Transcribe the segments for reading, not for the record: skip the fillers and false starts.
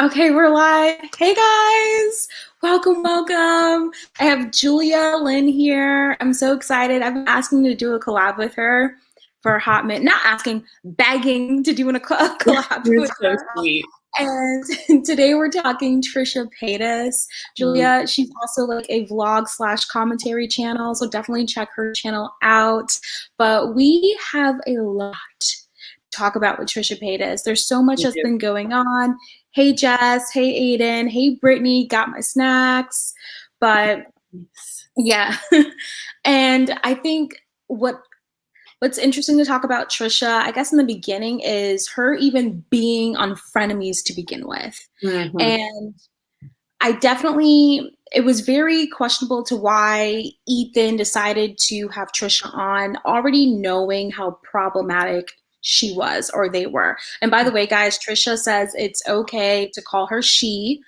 Okay, we're live. Hey guys, welcome. I have Julia Lynn here. I'm so excited. I've been asking to do a collab with her for a hot minute. Not asking, begging to do a collab You're with so her. sweet. And today we're talking Trisha Paytas. Julia, she's also like a vlog / commentary channel, so definitely check her channel out. But we have a lot to talk about with Trisha Paytas. There's so much that's been going on. Hey Jess, hey Aiden, hey Brittany, got my snacks. But yeah. And I think what's interesting to talk about Trisha, I guess in the beginning, is her even being on Frenemies to begin with. Mm-hmm. And it was very questionable to why Ethan decided to have Trisha on, already knowing how problematic she was or they were. And by the way, guys, Trisha says it's okay to call her she.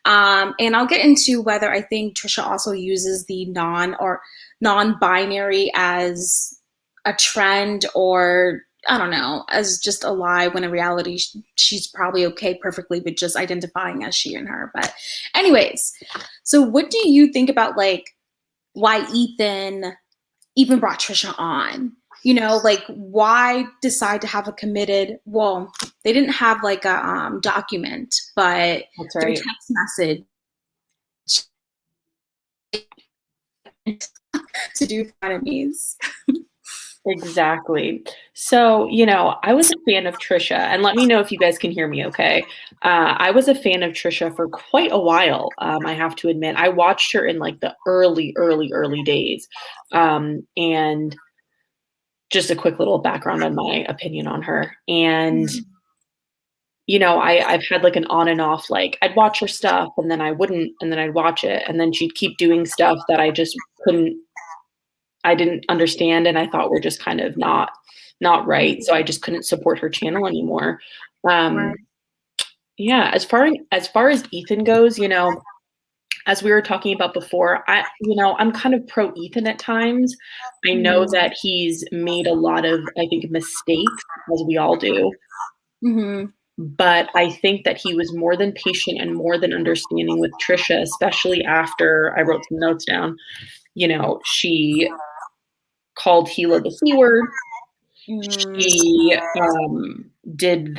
And I'll get into whether I think Trisha also uses the non-binary as a trend, or I don't know, as just a lie, when in reality she's probably okay perfectly with just identifying as she and her. But anyways, so what do you think about like why Ethan even brought Trisha on? You know, like why decide to have a committed, well, they didn't have like a document, but That's through right. text message to do frenemies. Exactly. So, I was a fan of Trisha, and let me know if you guys can hear me okay. I was a fan of Trisha for quite a while. I have to admit, I watched her in like the early days. And just a quick little background on my opinion on her. And, I've had like an on and off, like I'd watch her stuff and then I wouldn't, and then I'd watch it. And then she'd keep doing stuff that I didn't understand, and I thought were just kind of not right. So I just couldn't support her channel anymore. Right. Yeah, as far as Ethan goes, as we were talking about before, I'm kind of pro Ethan at times. I know that he's made a lot of, I think, mistakes, as we all do. Mm-hmm. But I think that he was more than patient and more than understanding with Trisha, especially after I wrote some notes down. She called Hila the C word. She did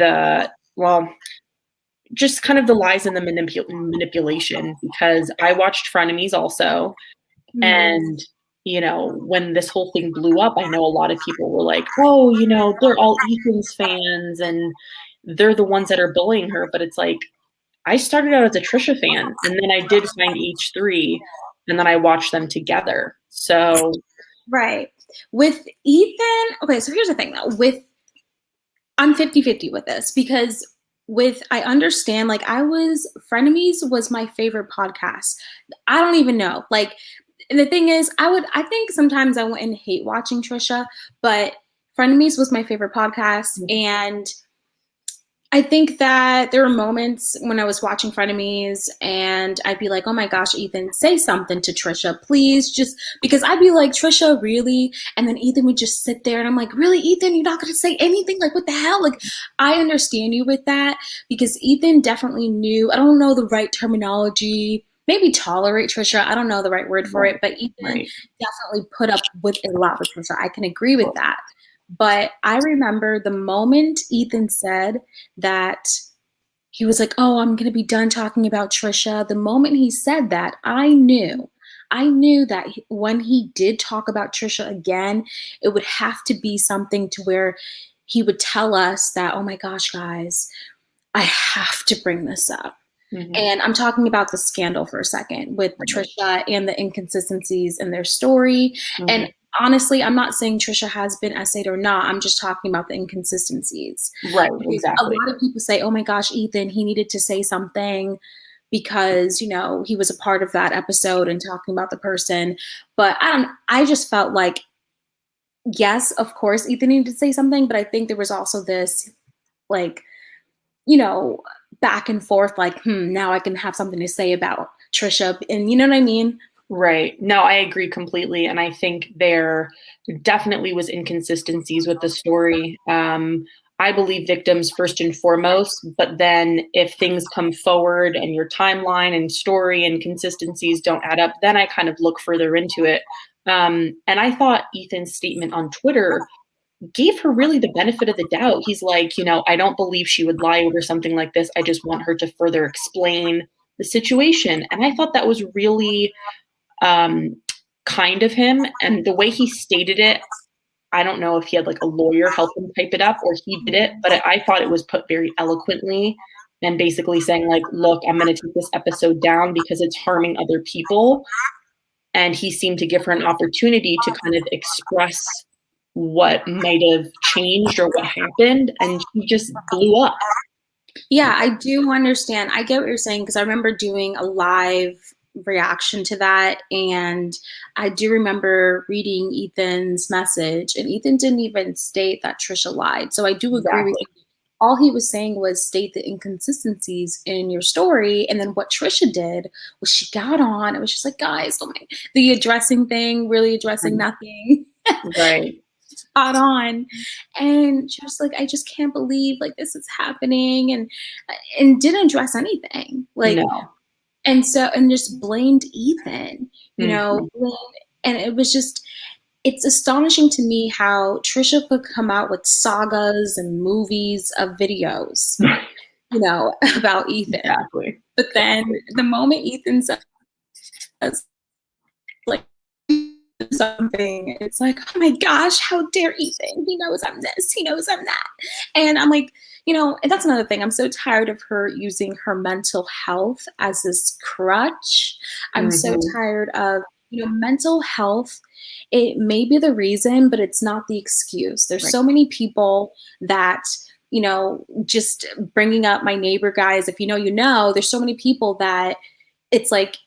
just kind of the lies and the manipulation, because I watched Frenemies also. And, when this whole thing blew up, I know a lot of people were like, oh, they're all Ethan's fans and they're the ones that are bullying her. But it's like, I started out as a Trisha fan, and then I did find each three, and then I watched them together. So. Right. With Ethan, okay, so here's the thing though. I'm 50-50 with this, because I understand, like Frenemies was my favorite podcast. I don't even know. Like, the thing is, I think sometimes I wouldn't hate watching Trisha, but Frenemies was my favorite podcast. And I think that there were moments when I was watching Frenemies and I'd be like, oh my gosh, Ethan, say something to Trisha, please. Just because I'd be like, Trisha, really? And then Ethan would just sit there and I'm like, really, Ethan, you're not going to say anything? Like, what the hell? Like, I understand you with that, because Ethan definitely knew, I don't know the right terminology, maybe tolerate Trisha. I don't know the right word for it, but Ethan definitely put up with a lot with Trisha. I can agree with that. But I remember the moment Ethan said that he was like, oh, I'm going to be done talking about Trisha. The moment he said that, I knew that when he did talk about Trisha again, it would have to be something to where he would tell us that, oh my gosh, guys, I have to bring this up. Mm-hmm. And I'm talking about the scandal for a second with Trisha and the inconsistencies in their story. Mm-hmm. And honestly, I'm not saying Trisha has been essayed or not. I'm just talking about the inconsistencies. Right, exactly. A lot of people say, oh my gosh, Ethan, he needed to say something because, he was a part of that episode and talking about the person. But I just felt like, yes, of course, Ethan needed to say something. But I think there was also this, like, back and forth, like, now I can have something to say about Trisha. And you know what I mean? Right. No, I agree completely. And I think there definitely was inconsistencies with the story. I believe victims first and foremost, but then if things come forward and your timeline and story and consistencies don't add up, then I kind of look further into it. And I thought Ethan's statement on Twitter gave her really the benefit of the doubt. He's like, I don't believe she would lie over something like this. I just want her to further explain the situation. And I thought that was really kind of him. And the way he stated it, I don't know if he had like a lawyer help him type it up or he did it, but I thought it was put very eloquently and basically saying like, look, I'm going to take this episode down because it's harming other people. And he seemed to give her an opportunity to kind of express what might have changed or what happened. And she just blew up. Yeah, I do understand. I get what you're saying because I remember doing a live reaction to that, and I do remember reading Ethan's message, and Ethan didn't even state that Trisha lied. So I do agree with you. All he was saying was state the inconsistencies in your story, and then what Trisha did was she got on. It was just like, guys, the addressing thing, really addressing nothing. Right. Spot on. And she was like, I just can't believe like this is happening, and didn't address anything. Like No. And just blamed Ethan, and it was just, it's astonishing to me how Trisha could come out with sagas and movies of videos, about Ethan. Exactly. But then the moment Ethan says like something, it's like, oh my gosh, how dare Ethan? He knows I'm this, he knows I'm that. And I'm like, and that's another thing. I'm so tired of her using her mental health as this crutch. I'm so tired of, mental health. It may be the reason, but it's not the excuse. There's so many people that, just bringing up my neighbor guys, if there's so many people that it's like,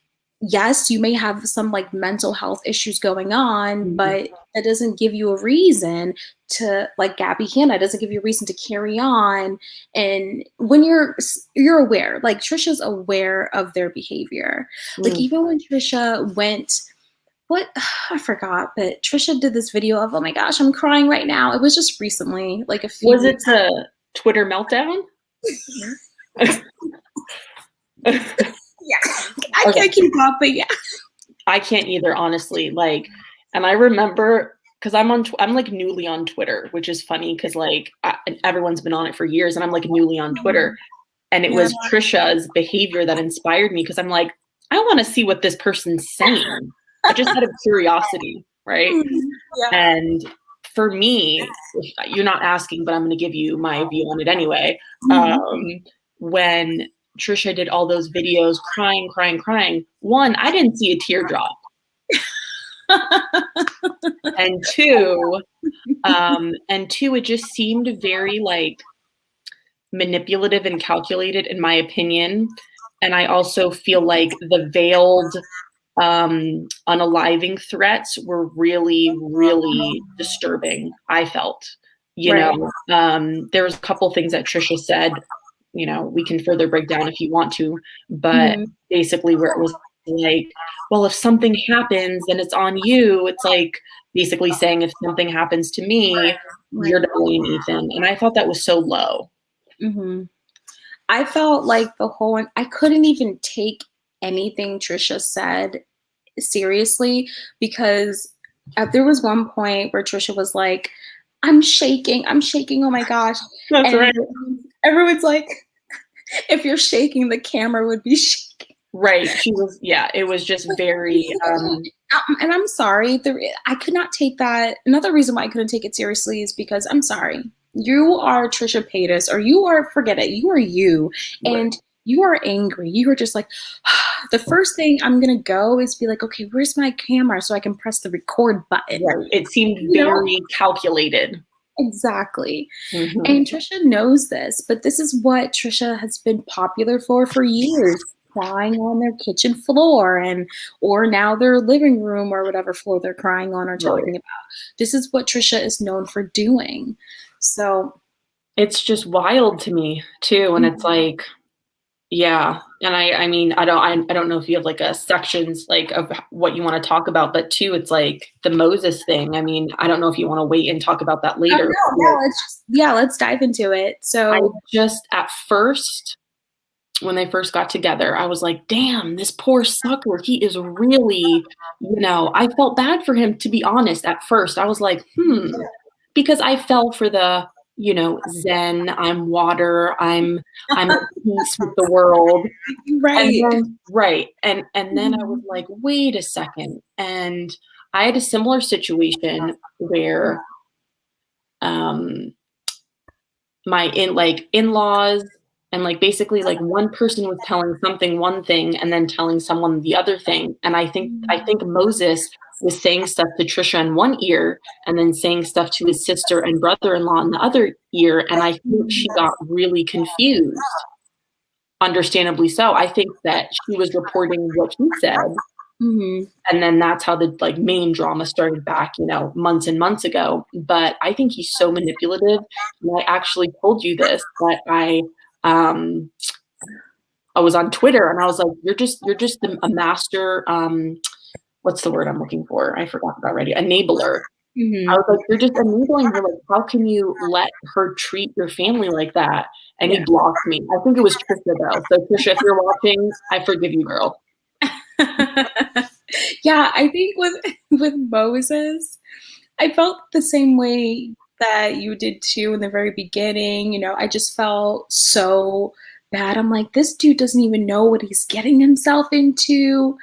yes, you may have some like mental health issues going on, but that doesn't give you a reason to, like Gabby Hanna, doesn't give you a reason to carry on. And when you're aware, like Trisha's aware of their behavior. Like even when Trisha went, I forgot, but Trisha did this video of, oh my gosh, I'm crying right now. It was just recently, like a few Was it the Twitter meltdown? Yeah, I can't keep up, but yeah. I can't either, honestly. Like, and I remember, because I'm like newly on Twitter, which is funny because like everyone's been on it for years, and I'm like newly on Twitter, and it was Trisha's behavior that inspired me because I'm like, I want to see what this person's saying. I just out of curiosity, right? Yeah. And for me, you're not asking, but I'm going to give you my view on it anyway. When Trisha did all those videos crying. One, I didn't see a teardrop. and two, it just seemed very like manipulative and calculated in my opinion. And I also feel like the veiled unaliving threats were really, really disturbing. I felt, there was a couple things that Trisha said, we can further break down if you want to, but basically where it was like, well, if something happens, then it's on you. It's like basically saying if something happens to me, you're to blame Ethan. And I thought that was so low. I felt like I couldn't even take anything Trisha said seriously because there was one point where Trisha was like, I'm shaking, oh my gosh. That's right. Everyone's like, if you're shaking, the camera would be shaking. Right. She was, it was just very, and I'm sorry, I could not take that. Another reason why I couldn't take it seriously is because I'm sorry, you are Trisha Paytas, or forget it, you are you, and you are angry. You are just like, the first thing I'm going to go is be like, okay, where's my camera so I can press the record button? Right. It seemed very calculated. Exactly. And Trisha knows this, but this is what Trisha has been popular for years, crying on their kitchen floor or now their living room or whatever floor they're crying on or talking about. This is what Trisha is known for doing. So it's just wild to me too. And it's like, Yeah. And I mean, I don't know if you have like a sections like of what you want to talk about, but too, it's like the Moses thing. I mean, I don't know if you want to wait and talk about that later. Let's dive into it. So I just at first, when they first got together, I was like, damn, this poor sucker. He is really, I felt bad for him, to be honest. At first, I was like, because I fell for the, Zen, I'm water, I'm at peace with the world. Right. And then I was like, wait a second. And I had a similar situation where my in-laws and like basically like one person was telling something one thing and then telling someone the other thing. And I think Moses was saying stuff to Trisha in one ear and then saying stuff to his sister and brother-in-law in the other ear. And I think she got really confused. Understandably so. I think that she was reporting what he said. And then that's how the like main drama started back, months and months ago. But I think he's so manipulative. And I actually told you this, that I was on Twitter and I was like, you're just a master. What's the word I'm looking for? I forgot that already. Enabler. I was like, you're just enabling her. Like, how can you let her treat your family like that? And he blocked me. I think it was Trisha though. So Trisha, if you're watching, I forgive you, girl. Yeah, I think with Moses, I felt the same way that you did too in the very beginning. I just felt so bad. I'm like, this dude doesn't even know what he's getting himself into.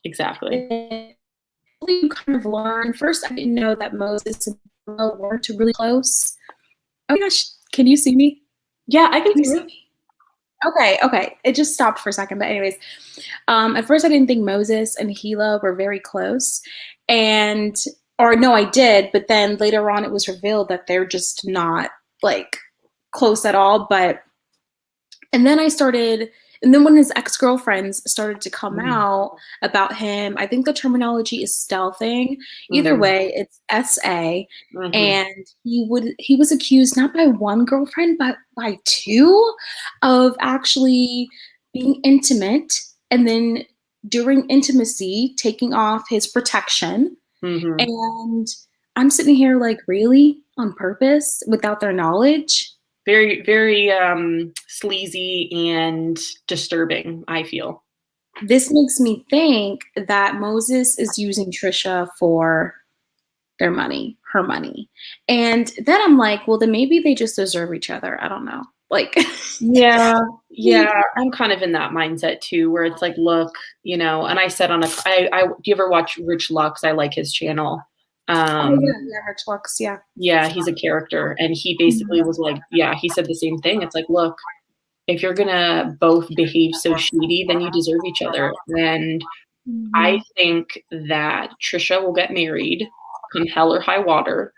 Exactly. You kind of learn. First, I didn't know that Moses and Hila weren't really close. Oh my gosh, can you see me? Yeah, I can see me. Okay. It just stopped for a second. But anyways, at first I didn't think Moses and Hila were very close. Or no, I did. But then later on it was revealed that they're just not like close at all. And then when his ex-girlfriends started to come out about him, I think the terminology is stealthing. Either way, it's SA. And he was accused not by one girlfriend, but by two of actually being intimate. And then during intimacy, taking off his protection. And I'm sitting here like, really? On purpose? Without their knowledge? Very, very sleazy and disturbing, I feel. This makes me think that Moses is using Trisha for her money. And then I'm like, well, then maybe they just deserve each other. I don't know. Like, yeah. I'm kind of in that mindset too, where it's like, look, and I said do you ever watch Rich Lux? I like his channel. Rich Lux, yeah. Yeah, he's a character. And he basically was like, he said the same thing. It's like, look, if you're gonna both behave so shady, then you deserve each other. And I think that Trisha will get married come hell or high water.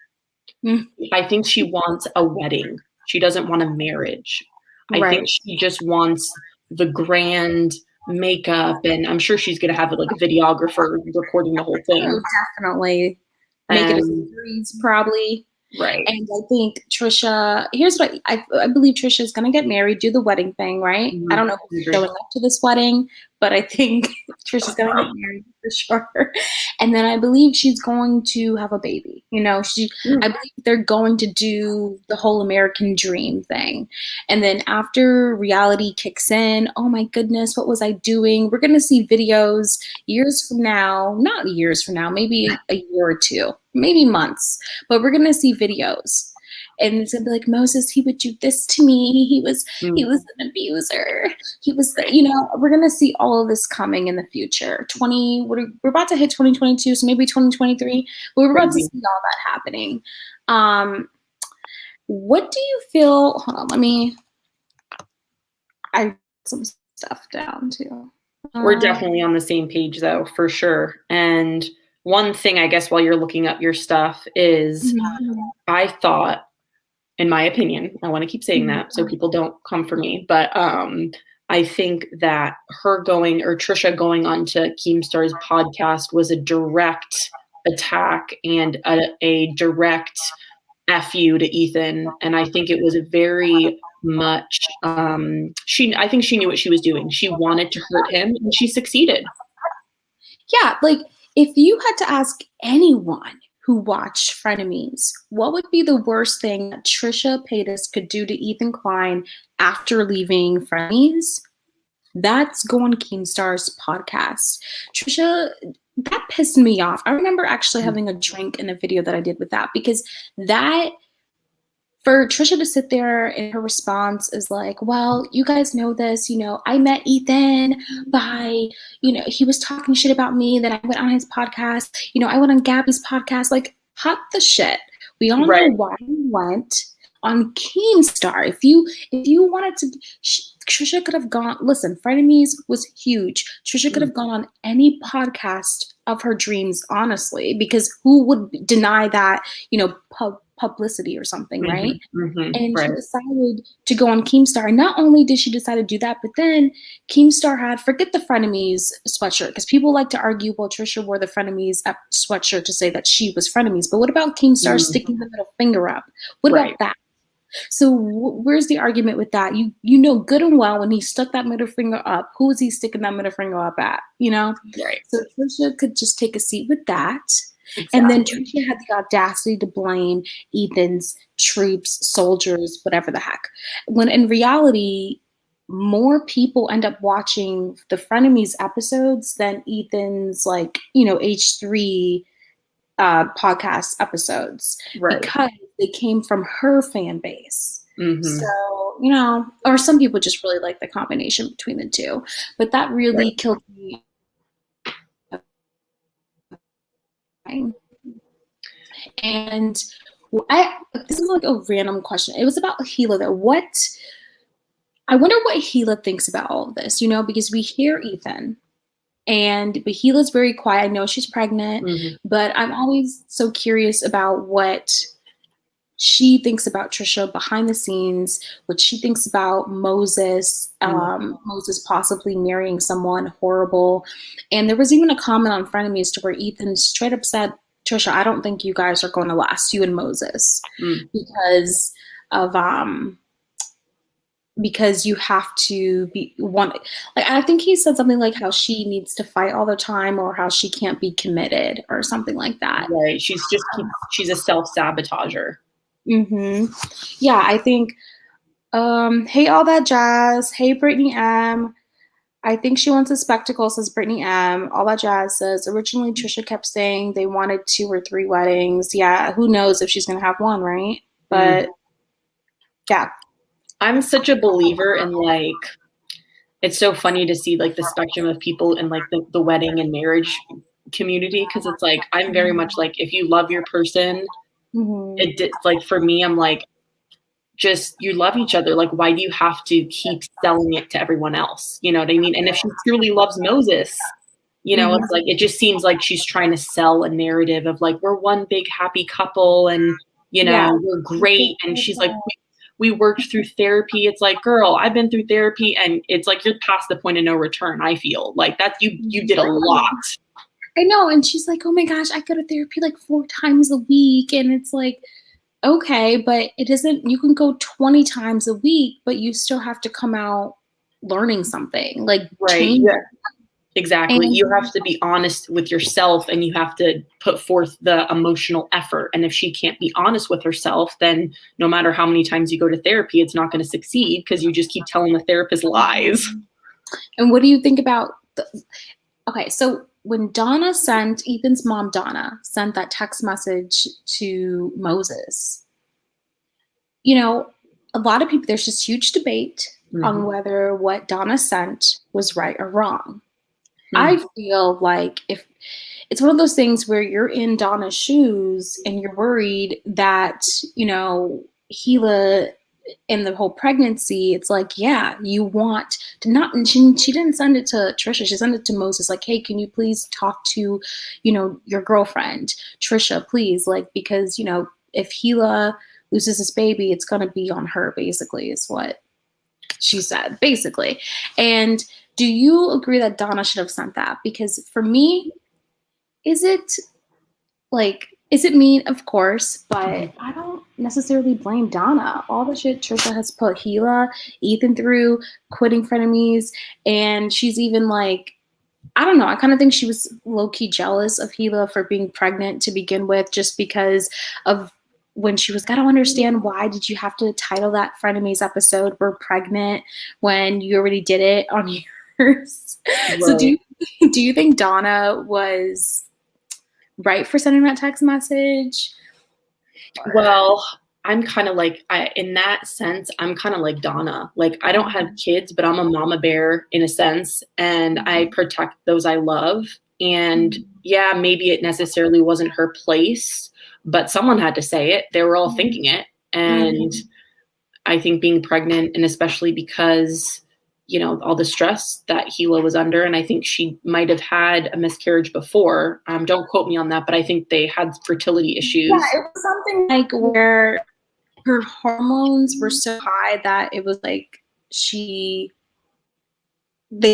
I think she wants a wedding. She doesn't want a marriage. I think she just wants the grand makeup, and I'm sure she's gonna have like a videographer recording the whole thing. Oh, definitely. Make it a series, probably. Right. And I think Trisha, here's what I believe Trisha is going to get married, do the wedding thing, right? I don't know who's showing up to this wedding, but I think Trisha's going to get married for sure. And then I believe she's going to have a baby. I believe they're going to do the whole American dream thing. And then after reality kicks in, oh my goodness, what was I doing? We're going to see videos years from now, not years from now, maybe a year or two, maybe months, but we're going to see videos. And it's gonna be like, Moses, he would do this to me. He was an abuser. He was, we're gonna see all of this coming in the future. We're about to hit 2022, so maybe 2023. But we're about to see all that happening. What do you feel? Hold on, I wrote some stuff down too. We're definitely on the same page, though, for sure. And one thing, I guess, while you're looking up your stuff is, I thought, in my opinion, I want to keep saying that so people don't come for me, but I think that Trisha going onto Keemstar's podcast was a direct attack and a direct F you to Ethan. And I think it was very much, I think she knew what she was doing. She wanted to hurt him and she succeeded. Yeah, like if you had to ask anyone who watched Frenemies, what would be the worst thing that Trisha Paytas could do to Ethan Klein after leaving Frenemies? That's go on Keemstar's podcast. Trisha, that pissed me off. I remember actually having a drink in a video that I did with that, because that, for Trisha to sit there and her response is like, well, you guys know this, I met Ethan by, he was talking shit about me. Then I went on his podcast. I went on Gabby's podcast. Like, cut the shit. We all know why you went on Keemstar. If you wanted to, Trisha could have gone. Listen, Frenemies was huge. Trisha could have gone on any podcast of her dreams, honestly, because who would deny that? Publicity or something, right? And she decided to go on Keemstar. And not only did she decide to do that, but then Keemstar had, forget the Frenemies sweatshirt, because people like to argue, well, Trisha wore the Frenemies sweatshirt to say that she was Frenemies. But what about Keemstar sticking the middle finger up? What about that? So where's the argument with that? You know good and well when he stuck that middle finger up, who is he sticking that middle finger up at? Right. So Trisha could just take a seat with that. Exactly. And then Trisha had the audacity to blame Ethan's troops, soldiers, whatever the heck. When in reality, more people end up watching the Frenemies episodes than Ethan's H3 podcast episodes, because they came from her fan base. So, or some people just really like the combination between the two. But that really killed me. And this is like a random question. It was about Hila though. I wonder what Hila thinks about all of this, because we hear Ethan but Hila's very quiet. I know she's pregnant, but I'm always so curious about what she thinks about Trisha behind the scenes, what she thinks about Moses, Moses possibly marrying someone horrible. And there was even a comment on Frenemies to where Ethan straight up said, Trisha, I don't think you guys are going to last, you and Moses, because of because you have to be one. Like, I think he said something like how she needs to fight all the time, or how she can't be committed, or something like that. Right. She's a self-sabotager. Yeah, I think. Hey, all that jazz. Hey, Brittany M. I think she wants a spectacle, says Brittany M. All that jazz says, originally Trisha kept saying they wanted 2 or 3 weddings. Yeah, who knows if she's going to have one, right? But yeah. I'm such a believer in it's so funny to see the spectrum of people in the wedding and marriage community, because it's I'm very much if you love your person, for me, I'm just, you love each other. Why do you have to keep selling it to everyone else? You know what I mean? And if she truly loves Moses, it's it just seems like she's trying to sell a narrative of we're one big happy couple and, we're great. And she's we worked through therapy. It's girl, I've been through therapy, and it's you're past the point of no return. I feel that you did a lot. I know. And she's like, oh my gosh, I go to therapy 4 times a week. And it's okay, but it isn't, you can go 20 times a week, but you still have to come out learning something, change. Yeah. Exactly. And you have to be honest with yourself, and you have to put forth the emotional effort. And if she can't be honest with herself, then no matter how many times you go to therapy, it's not going to succeed, because you just keep telling the therapist lies. And what do you think about okay, so when Ethan's mom, Donna, sent that text message to Moses, a lot of people, there's this huge debate on whether what Donna sent was right or wrong. I feel if it's one of those things where you're in Donna's shoes and you're worried that, Hila in the whole pregnancy, it's yeah, you want to not, and she didn't send it to Trisha, she sent it to Moses, hey, can you please talk to, your girlfriend, Trisha, please, because, if Hila loses this baby, it's going to be on her, basically, is what she said, basically. And do you agree that Donna should have sent that? Because for me, is it Is it mean? Of course, but I don't necessarily blame Donna. All the shit Trisha has put Hila, Ethan through, quitting Frenemies, and she's even like, I don't know. I kind of think she was low-key jealous of Hila for being pregnant to begin with, just because of when she was, gotta understand, why did you have to title that Frenemies episode "We're Pregnant" when you already did it on yours? Right. So do you think Donna was right for sending that text message? Well, I'm kind of like, in that sense, I'm kind of like Donna. Like, I don't have kids, but I'm a mama bear in a sense, and I protect those I love. And yeah, maybe it necessarily wasn't her place, but someone had to say it. They were all thinking it. And I think being pregnant, and especially because, you know, all the stress that Hila was under, and I think she might have had a miscarriage before. Don't quote me on that, but I think they had fertility issues. Yeah, it was something like where her hormones were so high that it was like they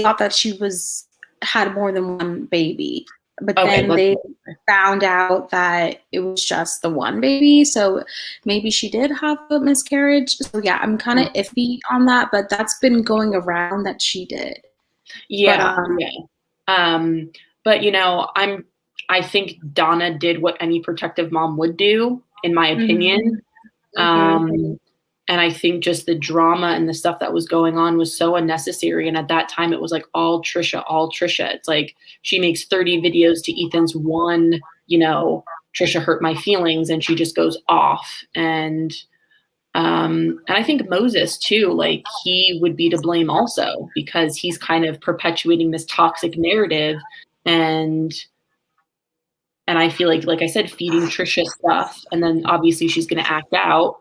thought that she had more than one baby. But then they found out that it was just the one baby. So maybe she did have a miscarriage. So yeah, I'm kind of iffy on that, but that's been going around that she did. Yeah. But you know, I think Donna did what any protective mom would do, in my opinion. And I think just the drama and the stuff that was going on was so unnecessary. And at that time, it was like all Trisha, all Trisha. It's like she makes 30 videos to Ethan's one, you know, Trisha hurt my feelings, and she just goes off. And I think Moses too, like, he would be to blame also, because he's kind of perpetuating this toxic narrative. And I feel like I said, feeding Trisha stuff, and then obviously she's going to act out.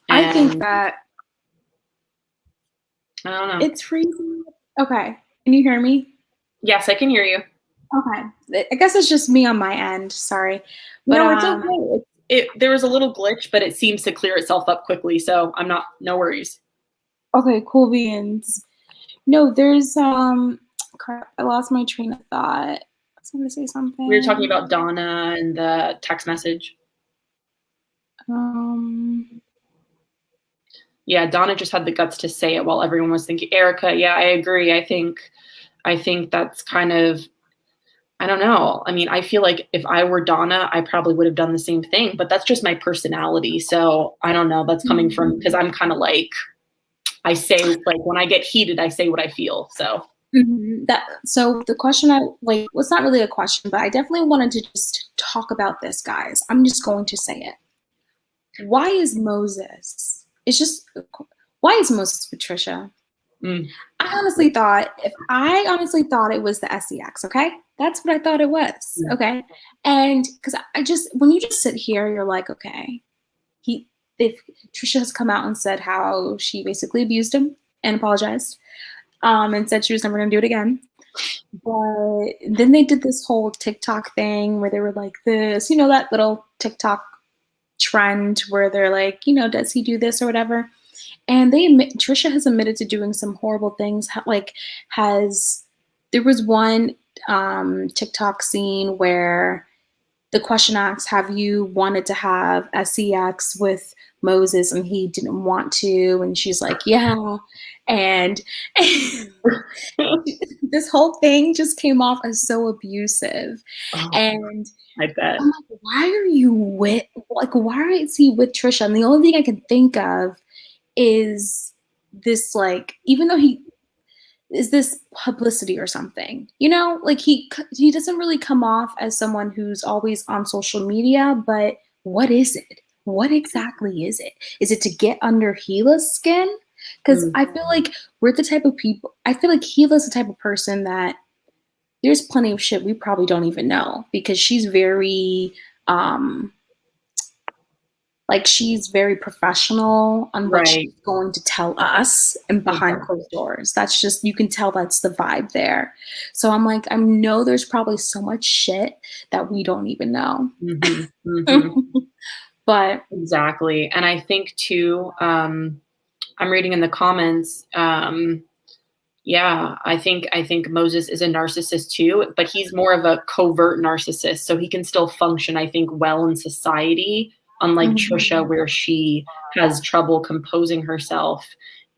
I think that I don't know. It's freezing. Okay. Can you hear me? Yes, I can hear you. Okay. I guess it's just me on my end. Sorry. But, no, it's okay. There was a little glitch, but it seems to clear itself up quickly. So no worries. Okay, cool beans. No, there's, crap, I lost my train of thought. I was going to say something. We were talking about Donna and the text message. Yeah, Donna just had the guts to say it while everyone was thinking. Erica, yeah, I agree. I think that's kind of, I don't know. I mean, I feel like if I were Donna, I probably would have done the same thing, but that's just my personality. So I don't know. That's coming from, because I'm kind of like, I say, like, when I get heated, I say what I feel. So. So the question well, it's not really a question, but I definitely wanted to just talk about this, guys. I'm just going to say it. Why is Moses with Trisha? I honestly thought it was the SEX, okay? That's what I thought it was, okay? And because when you just sit here, you're like, okay, if Trisha has come out and said how she basically abused him and apologized, and said she was never going to do it again. But then they did this whole TikTok thing where they were like this, you know, that little TikTok trend where they're like, you know, does he do this or whatever? And Trisha has admitted to doing some horrible things. There was one TikTok scene where the question asks, have you wanted to have SEX with Moses? And he didn't want to. And she's like, yeah. And this whole thing just came off as so abusive. And I bet. I'm like, why is he with Trisha? And the only thing I can think of is this, like, even though is this publicity or something, you know, like he doesn't really come off as someone who's always on social media, but what is it? What exactly is it? Is it to get under Hila's skin? Because I feel like we're the type of people, I feel like Hila's the type of person that there's plenty of shit we probably don't even know, because she's very, she's very professional on what she's going to tell us and behind closed doors. That's just, you can tell that's the vibe there. So I'm like, I know there's probably so much shit that we don't even know. But exactly. And I think too, I'm reading in the comments, Yeah, I think Moses is a narcissist too, but he's more of a covert narcissist, so he can still function, I think, well in society, unlike Trisha, where she has trouble composing herself.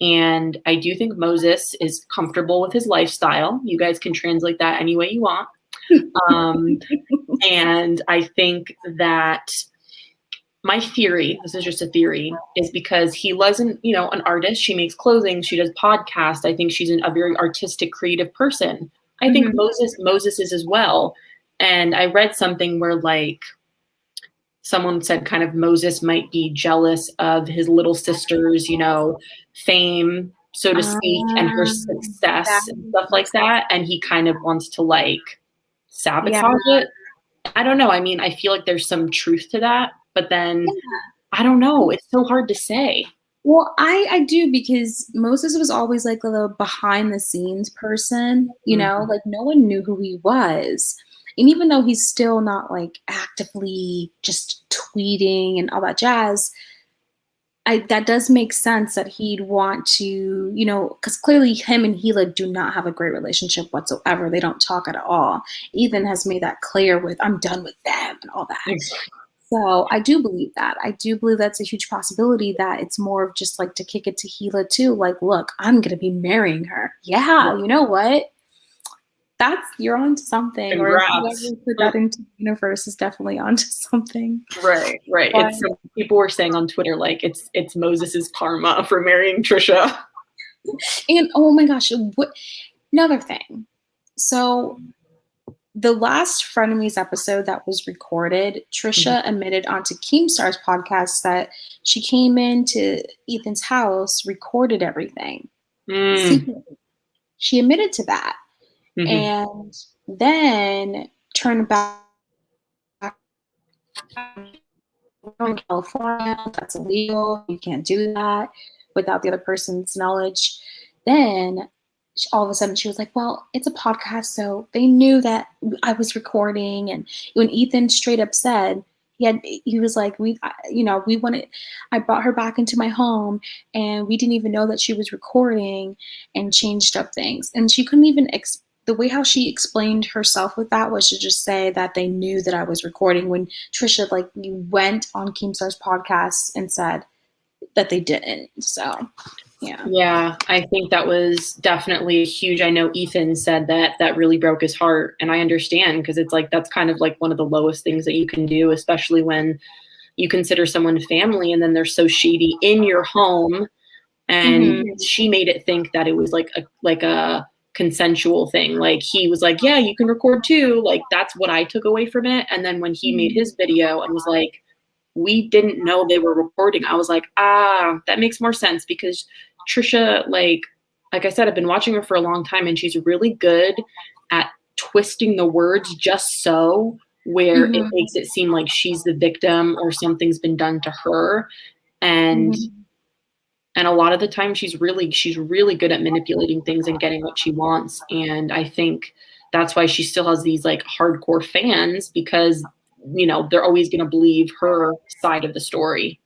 And I do think Moses is comfortable with his lifestyle. You guys can translate that any way you want. And I think that my theory, this is just a theory, is because he wasn't, an artist. She makes clothing. She does podcasts. I think she's a very artistic, creative person. I think Moses is as well. And I read something where like someone said kind of Moses might be jealous of his little sister's, fame, so to speak, and her success and stuff like that. And he kind of wants to like sabotage it. I don't know. I mean, I feel like there's some truth to that, but then I don't know. It's so hard to say. Well, I do, because Moses was always like a little behind the scenes person, like no one knew who he was. And even though he's still not like actively just tweeting and all that jazz, that does make sense that he'd want to, because clearly him and Hila do not have a great relationship whatsoever. They don't talk at all. Ethan has made that clear with, I'm done with them and all that. Exactly. So I do believe that. I do believe that's a huge possibility, that it's more of just like to kick it to Hila too. Like, look, I'm going to be marrying her. Yeah, you know what? You're onto something. Congrats. Or whoever put that into the universe is definitely onto something. Right. But, People were saying on Twitter, like it's Moses's karma for marrying Trisha. And oh my gosh, another thing. So the last Frenemies episode that was recorded, Trisha admitted onto Keemstar's podcast that she came into Ethan's house, recorded everything. She admitted to that. And then turned back in California. That's illegal. You can't do that without the other person's knowledge. Then all of a sudden she was like, well, it's a podcast, so they knew that I was recording. And when Ethan straight up said, he was like, I brought her back into my home and we didn't even know that she was recording, and changed up things. And she couldn't even the way how she explained herself with that was to just say that they knew that I was recording, when Trisha went on Keemstar's podcast and said that they didn't. So yeah, I think that was definitely huge. I know Ethan said that really broke his heart, and I understand, because it's like that's kind of like one of the lowest things that you can do, especially when you consider someone family and then they're so shady in your home. And she made it think that it was like a consensual thing. Like he was like, yeah, you can record too. Like that's what I took away from it. And then when he made his video and was like, we didn't know they were recording, I was like, that makes more sense, because Trisha, like I said, I've been watching her for a long time, and she's really good at twisting the words just so where it makes it seem like she's the victim or something's been done to her. And a lot of the time she's really good at manipulating things and getting what she wants. And I think that's why she still has these like hardcore fans, because they're always going to believe her side of the story.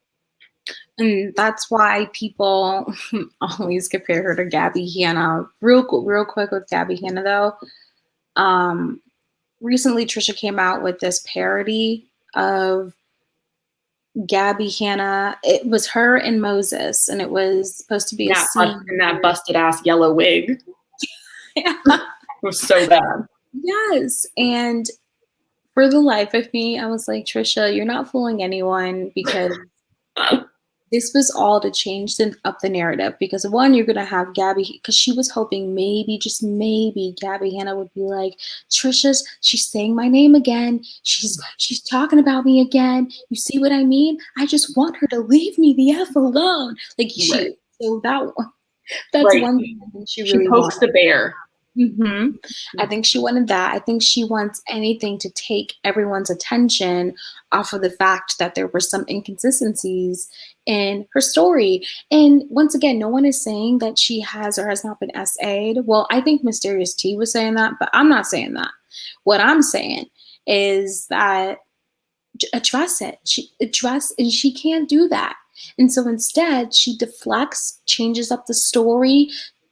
And that's why people always compare her to Gabby Hanna. Real quick with Gabby Hanna though. Recently Trisha came out with this parody of Gabby Hanna. It was her and Moses, and it was supposed to be a scene in that busted ass yellow wig. It was so bad. Yes. And for the life of me, I was like, Trisha, you're not fooling anyone, because this was all to change up the narrative. Because one, you're going to have Gabby, because she was hoping maybe, just maybe, Gabby Hanna would be like, she's saying my name again. She's talking about me again. You see what I mean? I just want her to leave me the F alone. Like, so that's one thing I think she really pokes the bear. I think she wanted that. I think she wants anything to take everyone's attention off of the fact that there were some inconsistencies in her story. And once again, no one is saying that she has or has not been SA'd. Well, I think Mysterious T was saying that, but I'm not saying that. What I'm saying is that address it. And she can't do that. And so instead, she deflects, changes up the story,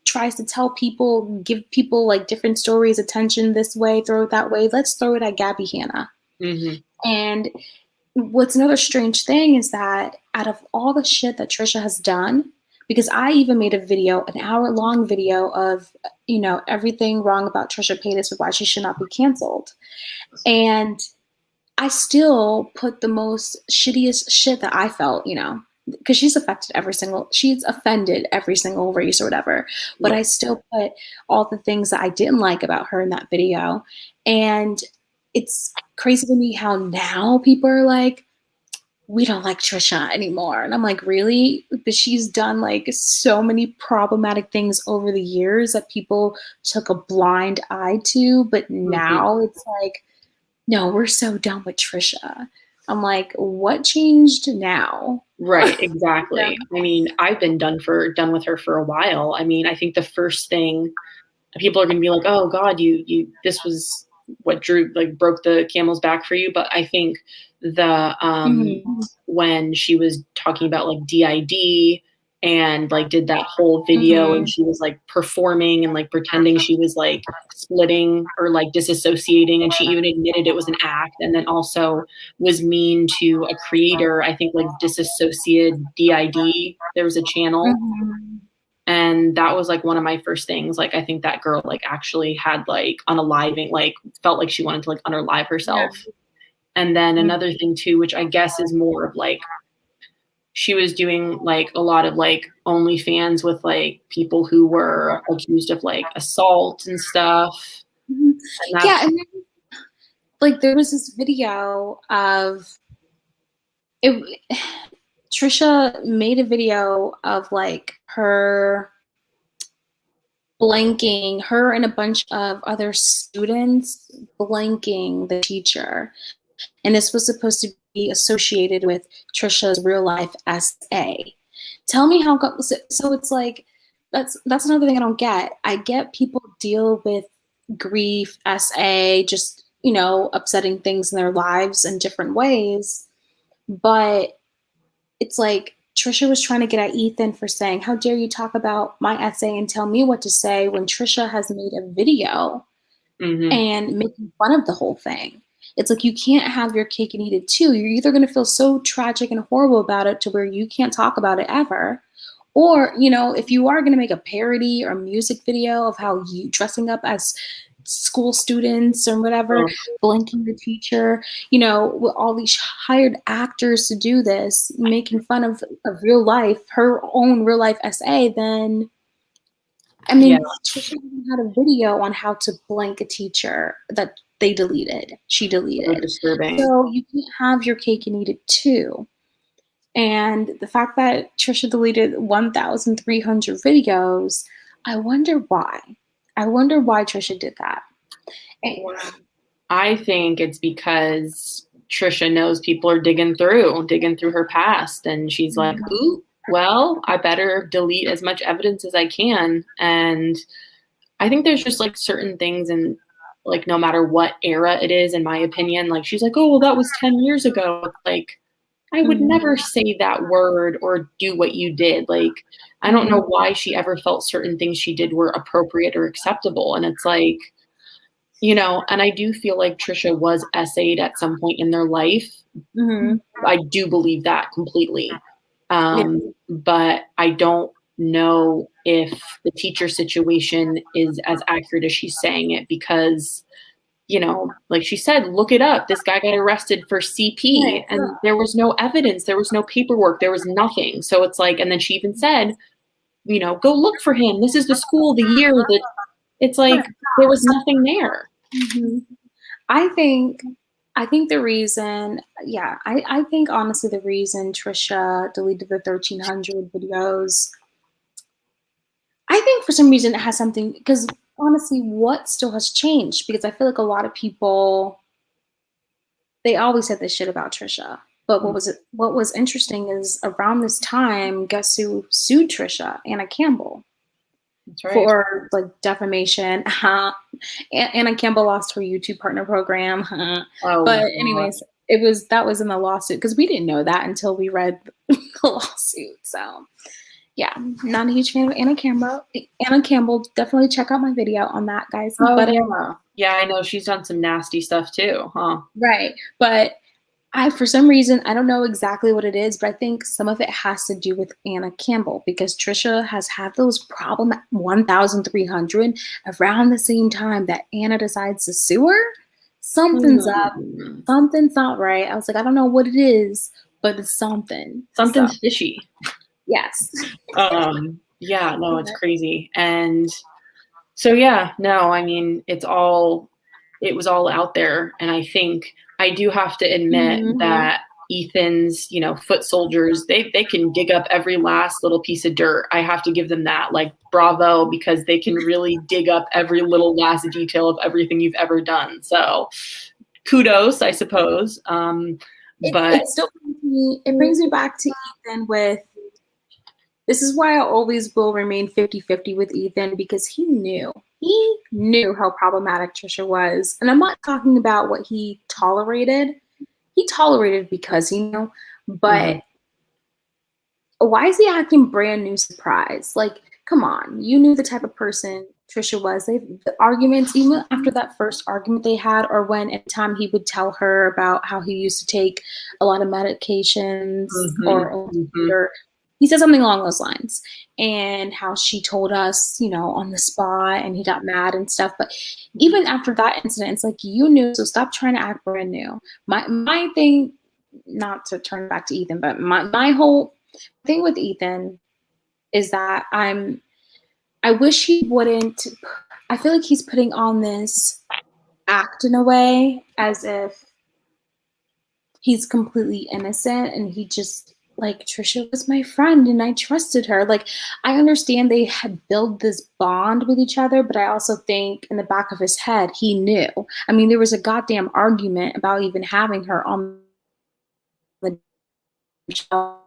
tries to tell people, give people like different stories, attention this way, throw it that way. Let's throw it at Gabby Hanna. Mm-hmm. And what's another strange thing is that out of all the shit that Trisha has done, because I even made a video, an hour-long video of, you know, everything wrong about Trisha Paytas with why she should not be canceled. And I still put the most shittiest shit that I felt, you know, because she's offended every single race or whatever. But Yeah. I still put all the things that I didn't like about her in that video. And it's crazy to me how now people are like, we don't like Trisha anymore. And I'm like, really? But she's done like so many problematic things over the years that people took a blind eye to. But now it's like, no, we're so done with Trisha. I'm like, what changed now? Right, exactly. I mean, I've been done with her for a while. I mean, I think the first thing people are going to be like, oh God, this was what broke the camel's back for you. But I think when she was talking about like DID and like did that whole video and she was like performing and like pretending she was like splitting or like disassociating, and she even admitted it was an act, and then also was mean to a creator, I think like Disassociated DID, there was a channel. And that was like one of my first things. Like, I think that girl like actually had like unaliving, like felt like she wanted to like unalive herself. Yeah. And then another thing too, which I guess is more of like, she was doing like a lot of like OnlyFans with like people who were accused of like assault and stuff. And then, like there was this video of it. Trisha made a video of like her blanking, her and a bunch of other students blanking the teacher. And this was supposed to be associated with Trisha's real life SA. Tell me how, so it's like, that's another thing I don't get. I get people deal with grief, SA, just, you know, upsetting things in their lives in different ways. But it's like Trisha was trying to get at Ethan for saying, how dare you talk about my essay and tell me what to say, when Trisha has made a video and making fun of the whole thing. It's like, you can't have your cake and eat it too. You're either going to feel so tragic and horrible about it to where you can't talk about it ever. Or, you know, if you are going to make a parody or music video of how you dressing up as school students or whatever, blanking the teacher, you know, with all these hired actors to do this, making fun of real life, her own real life SA, then, I mean, Trisha had a video on how to blank a teacher that they deleted. She deleted. So you can't have your cake and eat it too. And the fact that Trisha deleted 1,300 videos, I wonder why. I wonder why Trisha did that. I think it's because Trisha knows people are digging through her past, and she's like, ooh, well, I better delete as much evidence as I can. And I think there's just like certain things, and like no matter what era it is, in my opinion, like she's like, oh, well, that was 10 years ago. Like, I would never say that word or do what you did. Like, I don't know why she ever felt certain things she did were appropriate or acceptable. And it's like, you know, and I do feel like Trisha was essayed at some point in their life. I do believe that completely. But I don't know if the teacher situation is as accurate as she's saying it, because, you know, like she said, look it up. This guy got arrested for CP and there was no evidence. There was no paperwork. There was nothing. So it's like, and then she even said, you know, go look for him. This is the school, the year that it's like, there was nothing there. I think the reason, I think honestly, the reason Trisha deleted the 1,300 videos, I think for some reason it has something, because honestly, what still has changed? Because I feel like a lot of people, they always said this shit about Trisha. But what was interesting is around this time, guess who sued Trisha? Anna Campbell. That's right. For like defamation. Anna Campbell lost her YouTube partner program. But anyways, that was in the lawsuit, because we didn't know that until we read the lawsuit. So Yeah, not a huge fan of Anna Campbell. Anna Campbell, definitely check out my video on that, guys. Oh, but yeah, I know she's done some nasty stuff too, huh? Right, but for some reason, I don't know exactly what it is, but I think some of it has to do with Anna Campbell because Trisha has had those problem at 1,300 around the same time that Anna decides to sue her. Something's up. Something's not right. I was like, I don't know what it is, but it's something. Something's fishy. Yes. Yeah, no, it's crazy. And so, yeah, no, I mean, it was all out there. And I think I do have to admit that Ethan's, foot soldiers, they can dig up every last little piece of dirt. I have to give them that, like, bravo, because they can really dig up every little last detail of everything you've ever done. So kudos, I suppose. But it still brings me back to Ethan with, this is why I always will remain 50-50 with Ethan, because he knew how problematic Trisha was. And I'm not talking about what he tolerated. He tolerated because he knew, but why is he acting brand new surprised? Like, come on, you knew the type of person Trisha was. The arguments, even after that first argument they had, or when anytime he would tell her about how he used to take a lot of medications or he said something along those lines, and how she told us, on the spot, and he got mad and stuff. But even after that incident, it's like, you knew, so stop trying to act brand new. My thing, not to turn back to Ethan, but my whole thing with Ethan is that I wish he wouldn't. I feel like he's putting on this act in a way as if he's completely innocent, and he just, like, Trisha was my friend and I trusted her. Like, I understand they had built this bond with each other, but I also think in the back of his head, he knew. I mean, there was a goddamn argument about even having her on the show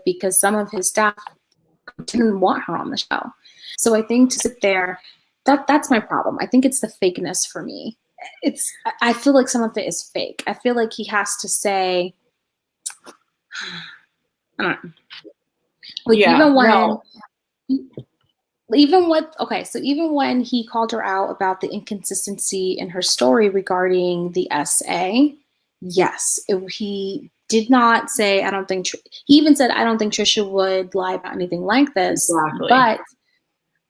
because some of his staff didn't want her on the show. So I think to sit there, that's my problem. I think it's the fakeness for me. I feel like some of it is fake. I feel like he has to say, I don't know. Like, even when he called her out about the inconsistency in her story regarding the SA, yes, he did not say, he even said, I don't think Trisha would lie about anything like this. Exactly. But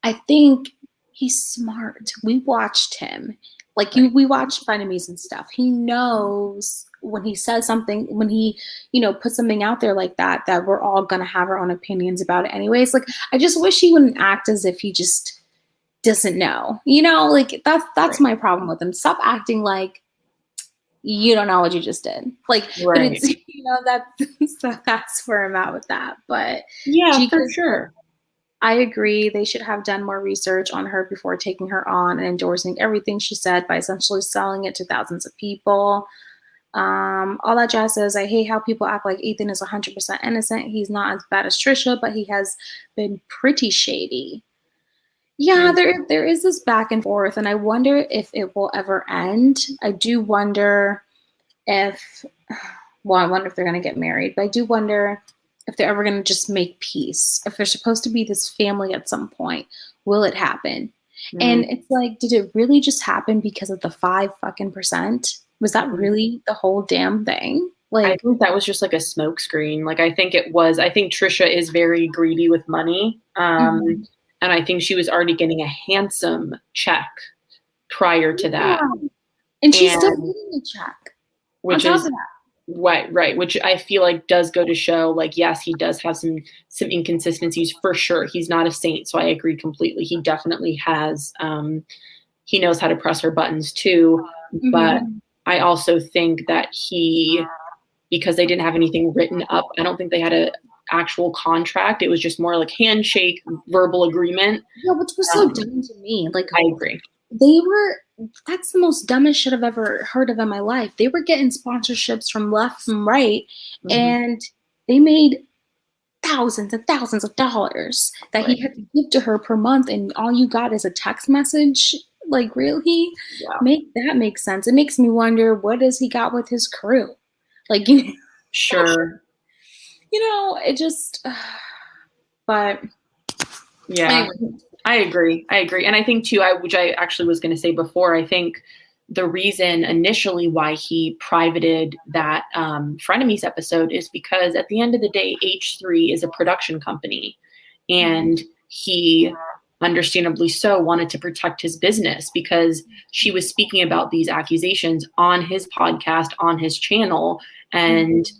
I think he's smart. We watched him. We watched Frenemies and stuff. He knows when he says something, when he, puts something out there like that we're all going to have our own opinions about it anyways. Like, I just wish he wouldn't act as if he just doesn't know, that's my problem with him. Stop acting like you don't know what you just did. Like, but it's, that's where I'm at with that. But yeah, for sure. I agree. They should have done more research on her before taking her on and endorsing everything she said by essentially selling it to thousands of people. All that jazz says, I hate how people act like Ethan is 100% innocent. He's not as bad as Trisha, but he has been pretty shady. Yeah, there is this back and forth, and I wonder if it will ever end. I do wonder if they're going to get married, but I do wonder if they're ever going to just make peace. If they're supposed to be this family at some point, will it happen? And it's like, did it really just happen because of the 5% Was that really the whole damn thing? Like, I think that was just like a smokescreen. Like, I think Trisha is very greedy with money. And I think she was already getting a handsome check prior to that. And she's still getting a check. Which is right. Which I feel like does go to show, like, yes, he does have some inconsistencies for sure. He's not a saint. So I agree completely. He definitely has, he knows how to press her buttons too. But I also think that because they didn't have anything written up, I don't think they had an actual contract. It was just more like handshake, verbal agreement. Yeah, which was so dumb to me. Like, I agree. That's the most dumbest shit I've ever heard of in my life. They were getting sponsorships from left and right, and they made thousands and thousands of dollars that he had to give to her per month, and all you got is a text message. Like, really? Yeah. Make that make sense. It makes me wonder, what does he got with his crew? Like, sure. It just, But yeah, anyway. I agree. And I think too, which I actually was going to say before, I think the reason initially why he privated that Frenemies episode is because at the end of the day, H3 is a production company, and he understandably so wanted to protect his business because she was speaking about these accusations on his podcast, on his channel, and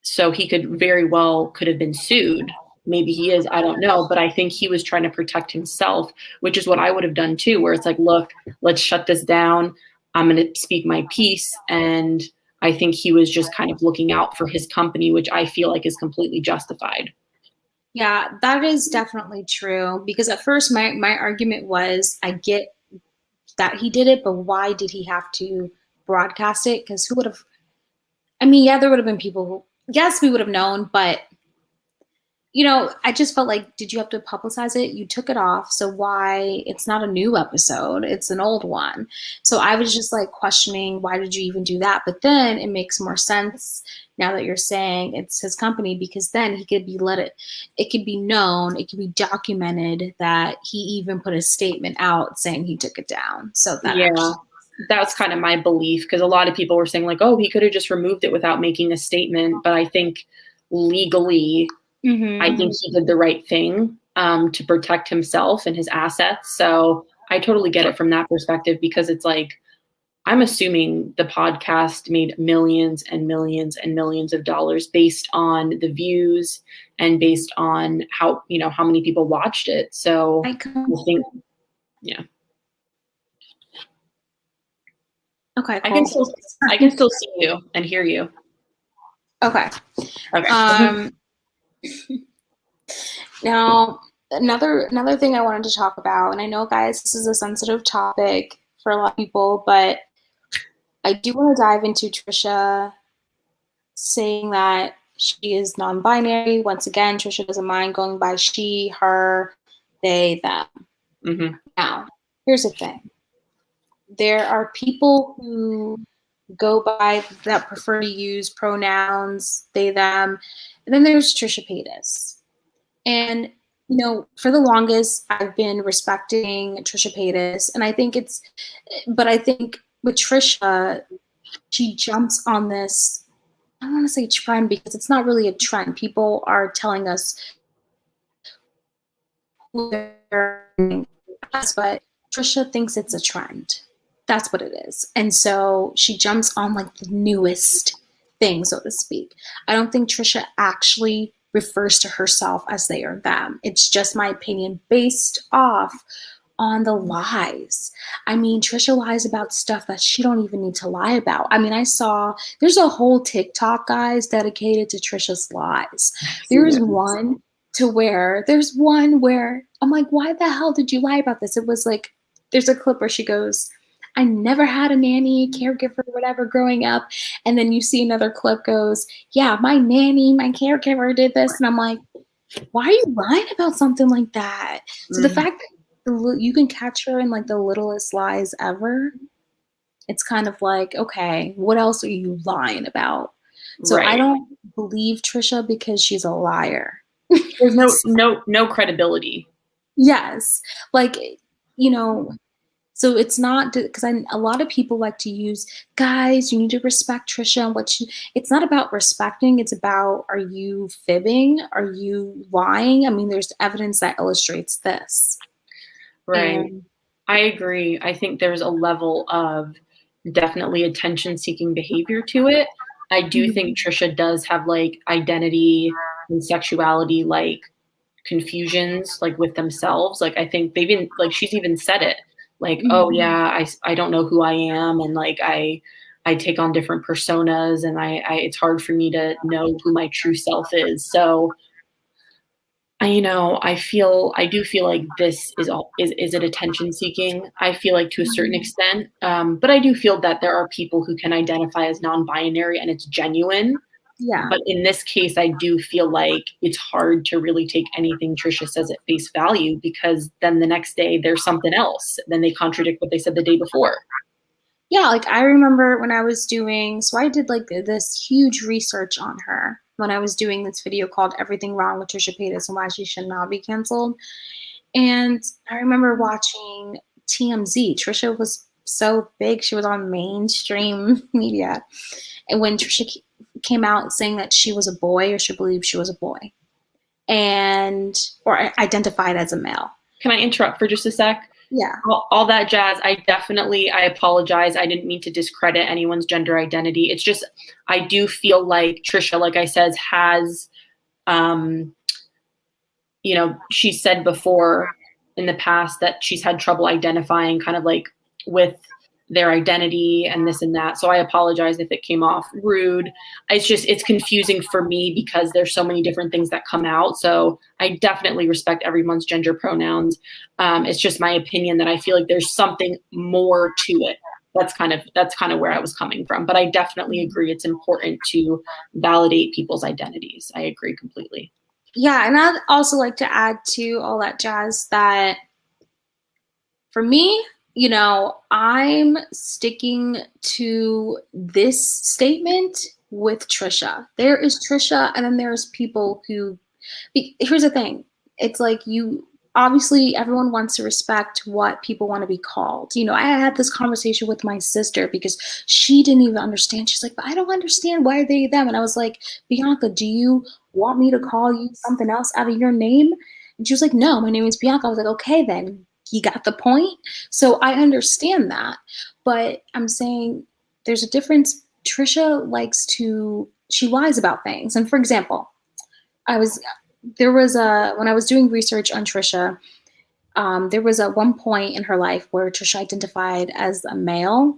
so he could have been sued. Maybe he is, I don't know, but I think he was trying to protect himself, which is what I would have done too, where it's like, look, let's shut this down. I'm going to speak my piece. And I think he was just kind of looking out for his company, which I feel like is completely justified. Yeah, that is definitely true. Because at first my argument was, I get that he did it, but why did he have to broadcast it? Because who would have, I mean, yeah, there would have been people who, yes, we would have known, but you know, I just felt like, did you have to publicize it? You took it off. So why? It's not a new episode. It's an old one. So I was just like questioning, why did you even do that? But then it makes more sense now that you're saying it's his company, because then he could be it could be known, it could be documented that he even put a statement out saying he took it down. So that that's kind of my belief, because a lot of people were saying like, oh, he could have just removed it without making a statement. But I think legally, I think he did the right thing to protect himself and his assets. So I totally get it from that perspective, because it's like, I'm assuming the podcast made millions and millions and millions of dollars based on the views and based on how many people watched it. So I think, yeah. Okay, cool. I can still see you and hear you. Okay. Now, another thing I wanted to talk about, and I know, guys, this is a sensitive topic for a lot of people, but I do want to dive into Trisha saying that she is non-binary. Once again, Trisha doesn't mind going by she, her, they, them. Now, here's the thing. There are people who go by that prefer to use pronouns, they, them, and then there's Trisha Paytas. And, you know, for the longest, I've been respecting Trisha Paytas, and I think with Trisha, she jumps on this, I don't want to say trend, because it's not really a trend. People are telling us but Trisha thinks it's a trend. That's what it is. And so she jumps on like the newest thing, so to speak. I don't think Trisha actually refers to herself as they or them. It's just my opinion based off on the lies. I mean, Trisha lies about stuff that she don't even need to lie about. I mean, there's a whole TikTok, guys, dedicated to Trisha's lies. There's one where I'm like, why the hell did you lie about this? It was like, there's a clip where she goes, I never had a nanny, caregiver, whatever, growing up. And then you see another clip goes, yeah, my nanny, my caregiver did this. And I'm like, why are you lying about something like that? So the fact that you can catch her in like the littlest lies ever, it's kind of like, okay, what else are you lying about? So I don't believe Trisha because she's a liar. There's no credibility. Yes. Like, you know, so it's not, because a lot of people like to use, guys, you need to respect Trisha and it's not about respecting. It's about, are you fibbing? Are you lying? I mean, there's evidence that illustrates this. Right. I agree. I think there's a level of definitely attention-seeking behavior to it. I do think Trisha does have like identity and sexuality, like confusions, like with themselves. Like I think she's even said it. Like, oh yeah, I don't know who I am, and like I take on different personas, and it's hard for me to know who my true self is. So I do feel like this is it attention seeking? I feel like to a certain extent, but I do feel that there are people who can identify as non-binary and it's genuine. Yeah. But in this case, I do feel like it's hard to really take anything Trisha says at face value, because then the next day there's something else. Then they contradict what they said the day before. Yeah, like I remember when I was so I did like this huge research on her. when I was doing this video called Everything Wrong with Trisha Paytas and Why She Should Not Be Canceled. And I remember watching TMZ. Trisha was so big. She was on mainstream media. And when Trisha came out saying that she was a boy, or she believed she was a boy, or identified as a male. Can I interrupt for just a sec? Yeah. All that jazz. I apologize. I didn't mean to discredit anyone's gender identity. It's just, I do feel like Trisha, like I said, has, she said before in the past that she's had trouble identifying kind of like with their identity and this and that. So I apologize if it came off rude. It's confusing for me because there's so many different things that come out. So I definitely respect everyone's gender pronouns. It's just my opinion that I feel like there's something more to it. That's kind of where I was coming from. But I definitely agree it's important to validate people's identities. I agree completely. Yeah, and I'd also like to add to all that jazz that for me, I'm sticking to this statement with Trisha. There is Trisha, and then there's people who, here's the thing. It's like obviously everyone wants to respect what people want to be called. I had this conversation with my sister because she didn't even understand. She's like, but I don't understand. Why are they them? And I was like, Bianca, do you want me to call you something else out of your name? And she was like, no, my name is Bianca. I was like, okay, then. You got the point? So I understand that, but I'm saying there's a difference. Trisha she lies about things. And for example, when I was doing research on Trisha, there was at one point in her life where Trisha identified as a male,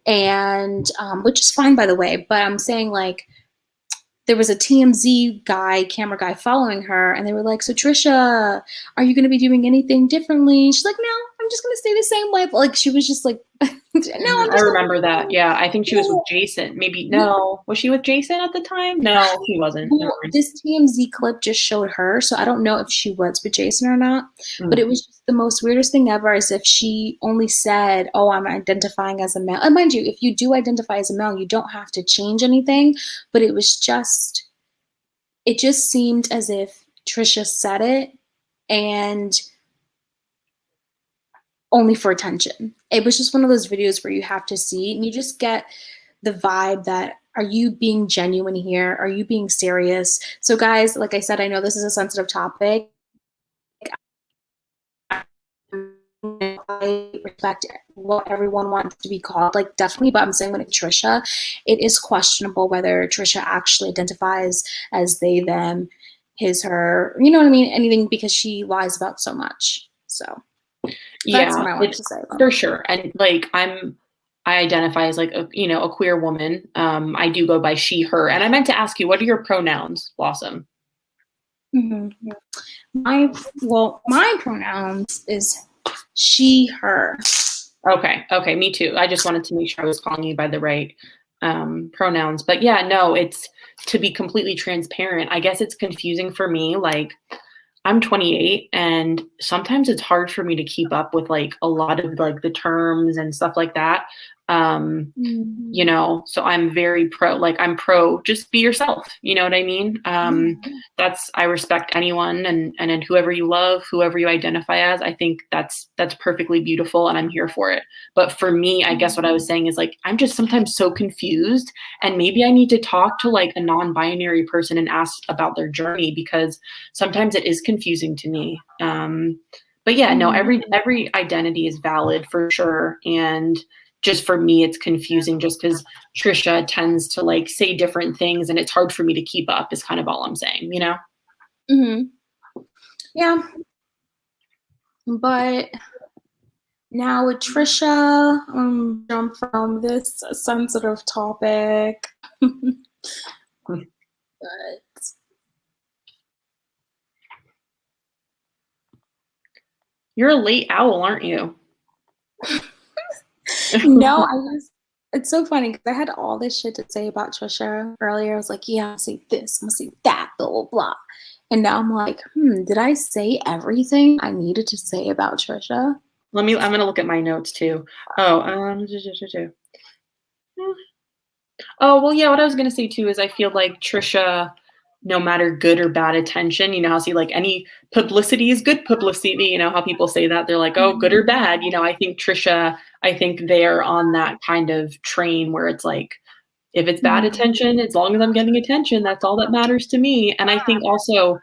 and which is fine, by the way, but I'm saying like, there was a TMZ camera guy following her, and they were like, so Trisha, are you going to be doing anything differently? She's like, no, I'm just going to stay the same way. But like, she was just like, no, I remember that. Yeah. I think she was with Jason. Maybe, no. Was she with Jason at the time? No, he wasn't. Well, this TMZ clip just showed her, so I don't know if she was with Jason or not, but it was just the most weirdest thing ever, as if she only said, oh, I'm identifying as a male. And mind you, if you do identify as a male, you don't have to change anything, but it just seemed as if Trisha said it and only for attention. It was just one of those videos where you have to see, and you just get the vibe that, are you being genuine here? Are you being serious? So guys, like I said, I know this is a sensitive topic. I respect what everyone wants to be called, like definitely, but I'm saying with Trisha, it is questionable whether Trisha actually identifies as they, them, his, her, you know what I mean? Anything, because she lies about so much. So that's what I wanted to say. For sure. And like, I identify as like a queer woman. I do go by she, her. And I meant to ask you, what are your pronouns, Blossom? Mm-hmm. My pronouns is she, her. Okay, me too. I just wanted to make sure I was calling you by the right pronouns. But yeah, no, it's, to be completely transparent, I guess it's confusing for me. Like, I'm 28, and sometimes it's hard for me to keep up with like a lot of like the terms and stuff like that. So I'm very I'm pro, just be yourself. You know what I mean? I respect anyone and whoever you love, whoever you identify as. I think that's perfectly beautiful, and I'm here for it. But for me, I guess what I was saying is like, I'm just sometimes so confused, and maybe I need to talk to like a non-binary person and ask about their journey, because sometimes it is confusing to me. But yeah, no, every identity is valid for sure. And just for me, it's confusing just because Trisha tends to like say different things, and it's hard for me to keep up, is kind of all I'm saying, you know? Mm-hmm. Yeah. But now with Trisha, jump from this sensitive topic. But you're a late owl, aren't you? No, it's so funny because I had all this shit to say about Trisha earlier. I was like, yeah, I'm gonna say this, I'm gonna say that, blah, blah, blah. And now I'm like, did I say everything I needed to say about Trisha? I'm gonna look at my notes too. Oh, well, yeah, what I was gonna say too is I feel like Trisha no matter good or bad attention, you know how see like any publicity is good publicity, you know how people say that they're like, oh, good or bad. You know, I think Trisha, I think they're on that kind of train where it's like, if it's bad attention, as long as I'm getting attention, that's all that matters to me. And I think also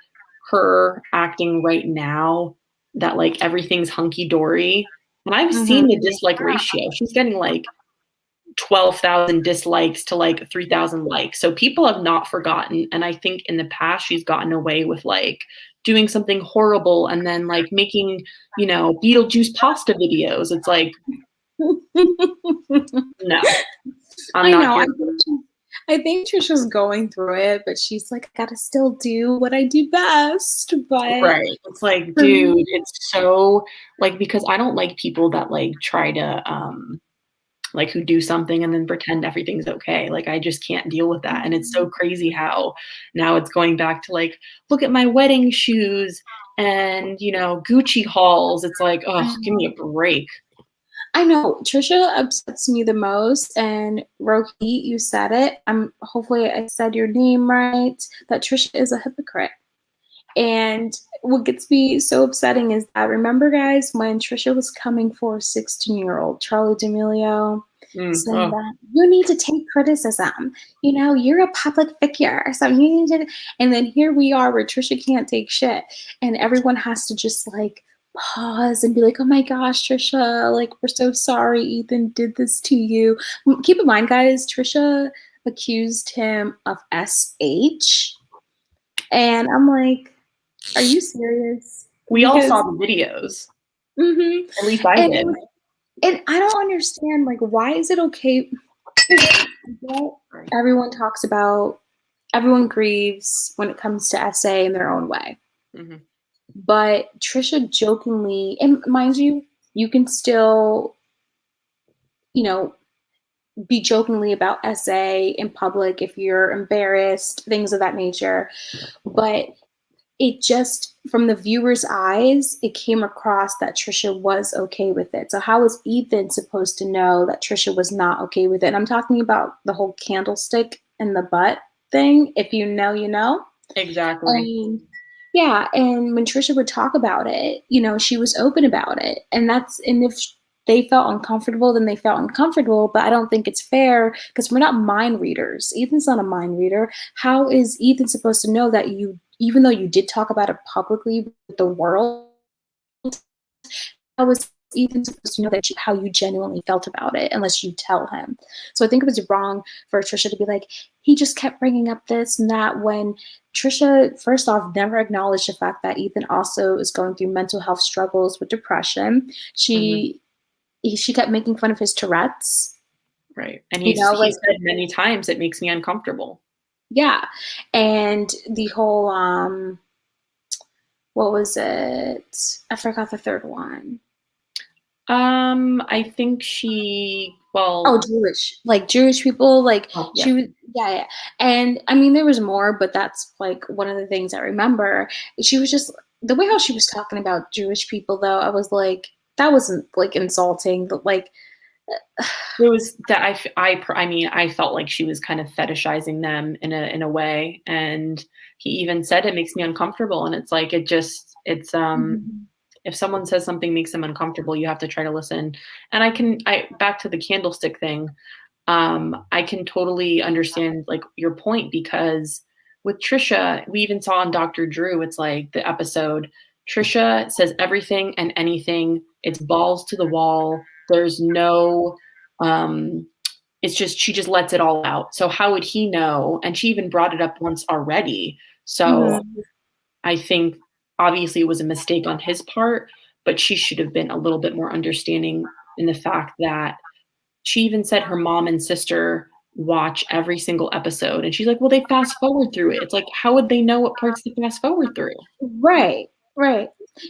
her acting right now that like everything's hunky dory. And I've seen the dislike ratio. She's getting like 12,000 dislikes to like 3,000 likes. So people have not forgotten. And I think in the past, she's gotten away with like doing something horrible and then like making, you know, Beetlejuice pasta videos. It's like, no, I'm not here for that. I think Trisha's going through it, but she's like, I gotta still do what I do best. But right. It's like, dude, it's so like, because I don't like people that like try to like who do something and then pretend everything's okay. Like I just can't deal with that. And it's so crazy how now it's going back to like, look at my wedding shoes and, you know, Gucci hauls. It's like, oh, give me a break. I know Trisha upsets me the most, and Rohit, you said it. Hopefully I said your name right. That Trisha is a hypocrite. And what gets me so upsetting is that, remember guys, when Trisha was coming for 16-year-old Charlie D'Amelio, saying that you need to take criticism. You know, you're a public figure, so you need to. And then here we are where Trisha can't take shit, and everyone has to just like pause and be like, oh my gosh, Trisha, like, we're so sorry Ethan did this to you. Keep in mind, guys, Trisha accused him of SH. And I'm like, are you serious? We all saw the videos. At least I did. And I don't understand, like, why is it okay? Everyone talks about, everyone grieves when it comes to SA in their own way. But Trisha jokingly, and mind you, you can still, you know, be jokingly about SA in public if you're embarrassed, things of that nature. But it just, from the viewer's eyes, it came across that Trisha was okay with it. So how was Ethan supposed to know that Trisha was not okay with it? And I'm talking about the whole candlestick in the butt thing. If you know, you know. Exactly. Yeah, and when Trisha would talk about it, you know, she was open about it. And if they felt uncomfortable, then they felt uncomfortable. But I don't think it's fair because we're not mind readers. Ethan's not a mind reader. How is Ethan supposed to know that you, even though you did talk about it publicly with the world, how is Ethan supposed to know that how you genuinely felt about it unless you tell him? So I think it was wrong for Trisha to be like, he just kept bringing up this and that, when Trisha, first off, never acknowledged the fact that Ethan also is going through mental health struggles with depression. She kept making fun of his Tourette's. Right. And he said many times, it makes me uncomfortable. Yeah. And the whole, what was it? I forgot the third one. I think Jewish people, she was, yeah. And I mean, there was more, but that's like one of the things I remember. She was just, the way how she was talking about Jewish people, though, I was like, that wasn't like insulting, but like, it was that I mean, I felt like she was kind of fetishizing them in a way. And he even said, it makes me uncomfortable. And it's like, if someone says something makes them uncomfortable, you have to try to listen. And back to the candlestick thing. I can totally understand like your point, because with Trisha, we even saw on Dr. Drew, it's like the episode, Trisha says everything and anything. It's balls to the wall. There's no, it's just, she just lets it all out. So how would he know? And she even brought it up once already. So I think obviously it was a mistake on his part, but she should have been a little bit more understanding in the fact that she even said her mom and sister watch every single episode. And she's like, well, they fast forward through it. It's like, how would they know what parts to fast forward through? Right.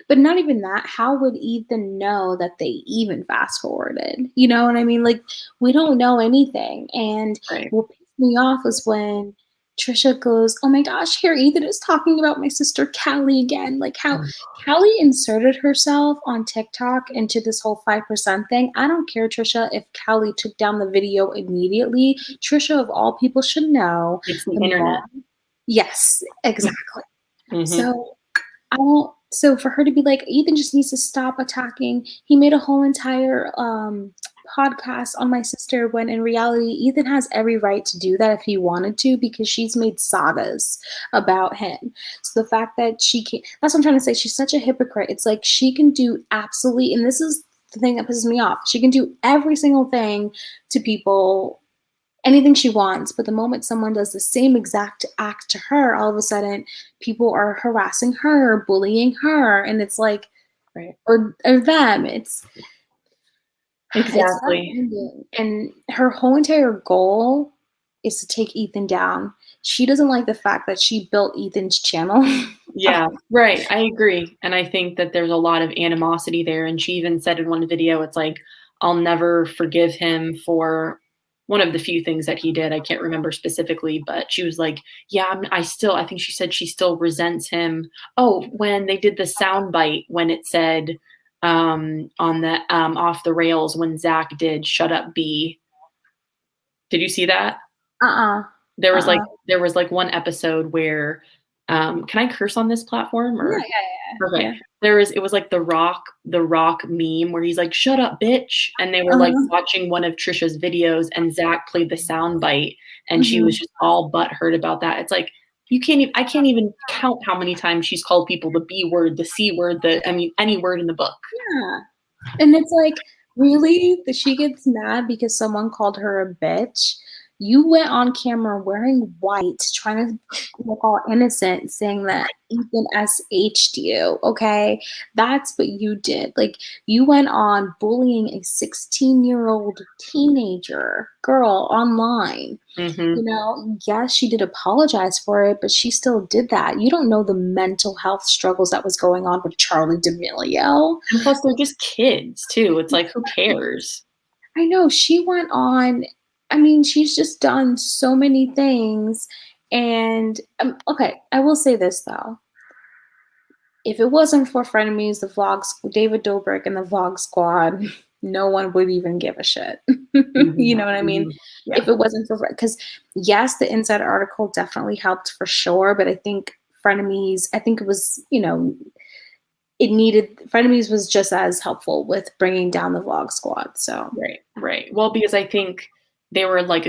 But not even that. How would Ethan know that they even fast forwarded? You know what I mean? Like, we don't know anything. And what pissed me off was when Trisha goes, oh my gosh, here Ethan is talking about my sister Callie again. Like how Callie inserted herself on TikTok into this whole 5% thing. I don't care, Trisha, if Callie took down the video immediately. Trisha, of all people, should know. It's the internet. Yes, exactly. Mm-hmm. So for her to be like, Ethan just needs to stop attacking. He made a whole entire podcast on my sister, when in reality, Ethan has every right to do that if he wanted to, because she's made sagas about him. So the fact that she can't, that's what I'm trying to say. She's such a hypocrite. It's like she can do absolutely, and this is the thing that pisses me off. She can do every single thing to people, anything she wants, but the moment someone does the same exact act to her, all of a sudden people are harassing her, bullying her, and it's like, Right. or them. It's Exactly. and her whole entire goal is to take Ethan down. She doesn't like the fact that she built Ethan's channel. Yeah, right. I agree. And I think that there's a lot of animosity there. And she even said in one video, it's like, I'll never forgive him for one of the few things that he did. I can't remember specifically, but she was like, yeah, I think she said she still resents him. Oh, when they did the sound bite, when it said on the off the rails, when Zach did Shut Up B. Did you see that? There was like one episode where can I curse on this platform or Yeah. okay. Yeah. It was like the rock meme where he's like, shut up, bitch. And they were like watching one of Trisha's videos and Zach played the sound bite and she was just all butthurt about that. It's like I can't even count how many times she's called people the B word, the C word, any word in the book. Yeah. And it's like, really? That she gets mad because someone called her a bitch? You went on camera wearing white, trying to look all innocent, saying that Ethan SH'd you, okay? That's what you did. Like, you went on bullying a 16-year-old teenager girl online. You know, yes, she did apologize for it, but she still did that. You don't know the mental health struggles that was going on with Charlie D'Amelio. And plus, they're just kids, too. It's like, who cares? I know. She went on, I mean, she's just done so many things. And, okay, I will say this, though. If it wasn't for Frenemies, the vlogs, David Dobrik and the Vlog Squad, no one would even give a shit. You know what I mean? Yeah. If it wasn't for, because yes, the Inside article definitely helped for sure, but I think Frenemies, I think it was, you know, Frenemies was just as helpful with bringing down the Vlog Squad. So right. Well, because I think they were like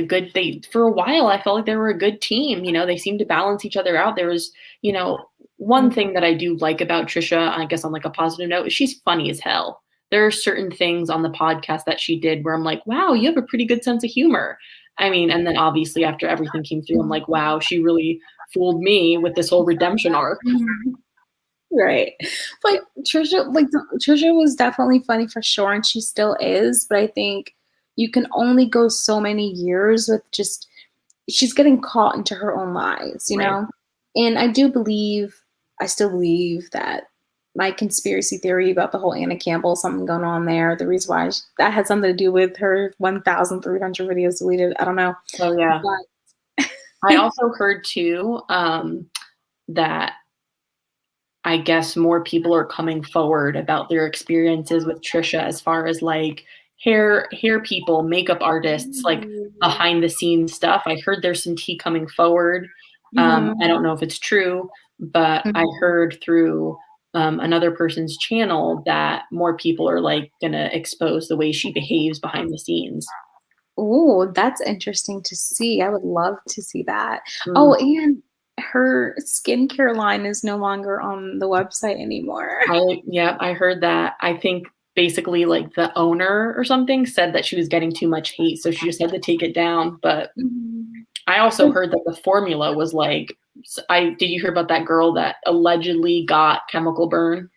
for a while, I felt like they were a good team. You know, they seemed to balance each other out. There was, you know, one thing that I do like about Trisha, I guess on like a positive note, is she's funny as hell. There are certain things on the podcast that she did where I'm like, wow, you have a pretty good sense of humor. I mean, and then obviously after everything came through, I'm like, wow, she really fooled me with this whole redemption arc. Right. But Trisha was definitely funny for sure, and she still is, but I think you can only go so many years with just, she's getting caught into her own lies, you know? And I still believe that my conspiracy theory about the whole Anna Campbell, something going on there, the reason why that had something to do with her 1,300 videos deleted. I don't know. Oh, yeah. But I also heard too that I guess more people are coming forward about their experiences with Trisha as far as like hair people, makeup artists, like behind the scenes stuff. I heard there's some tea coming forward. I don't know if it's true, but I heard through another person's channel that more people are like gonna expose the way she behaves behind the scenes. Oh, that's interesting to see. I would love to see that. Oh, and her skincare line is no longer on the website anymore. I heard that. I think basically like the owner or something said that she was getting too much hate, so she just had to take it down. But I also heard that the formula was like, did you hear about that girl that allegedly got chemical burn?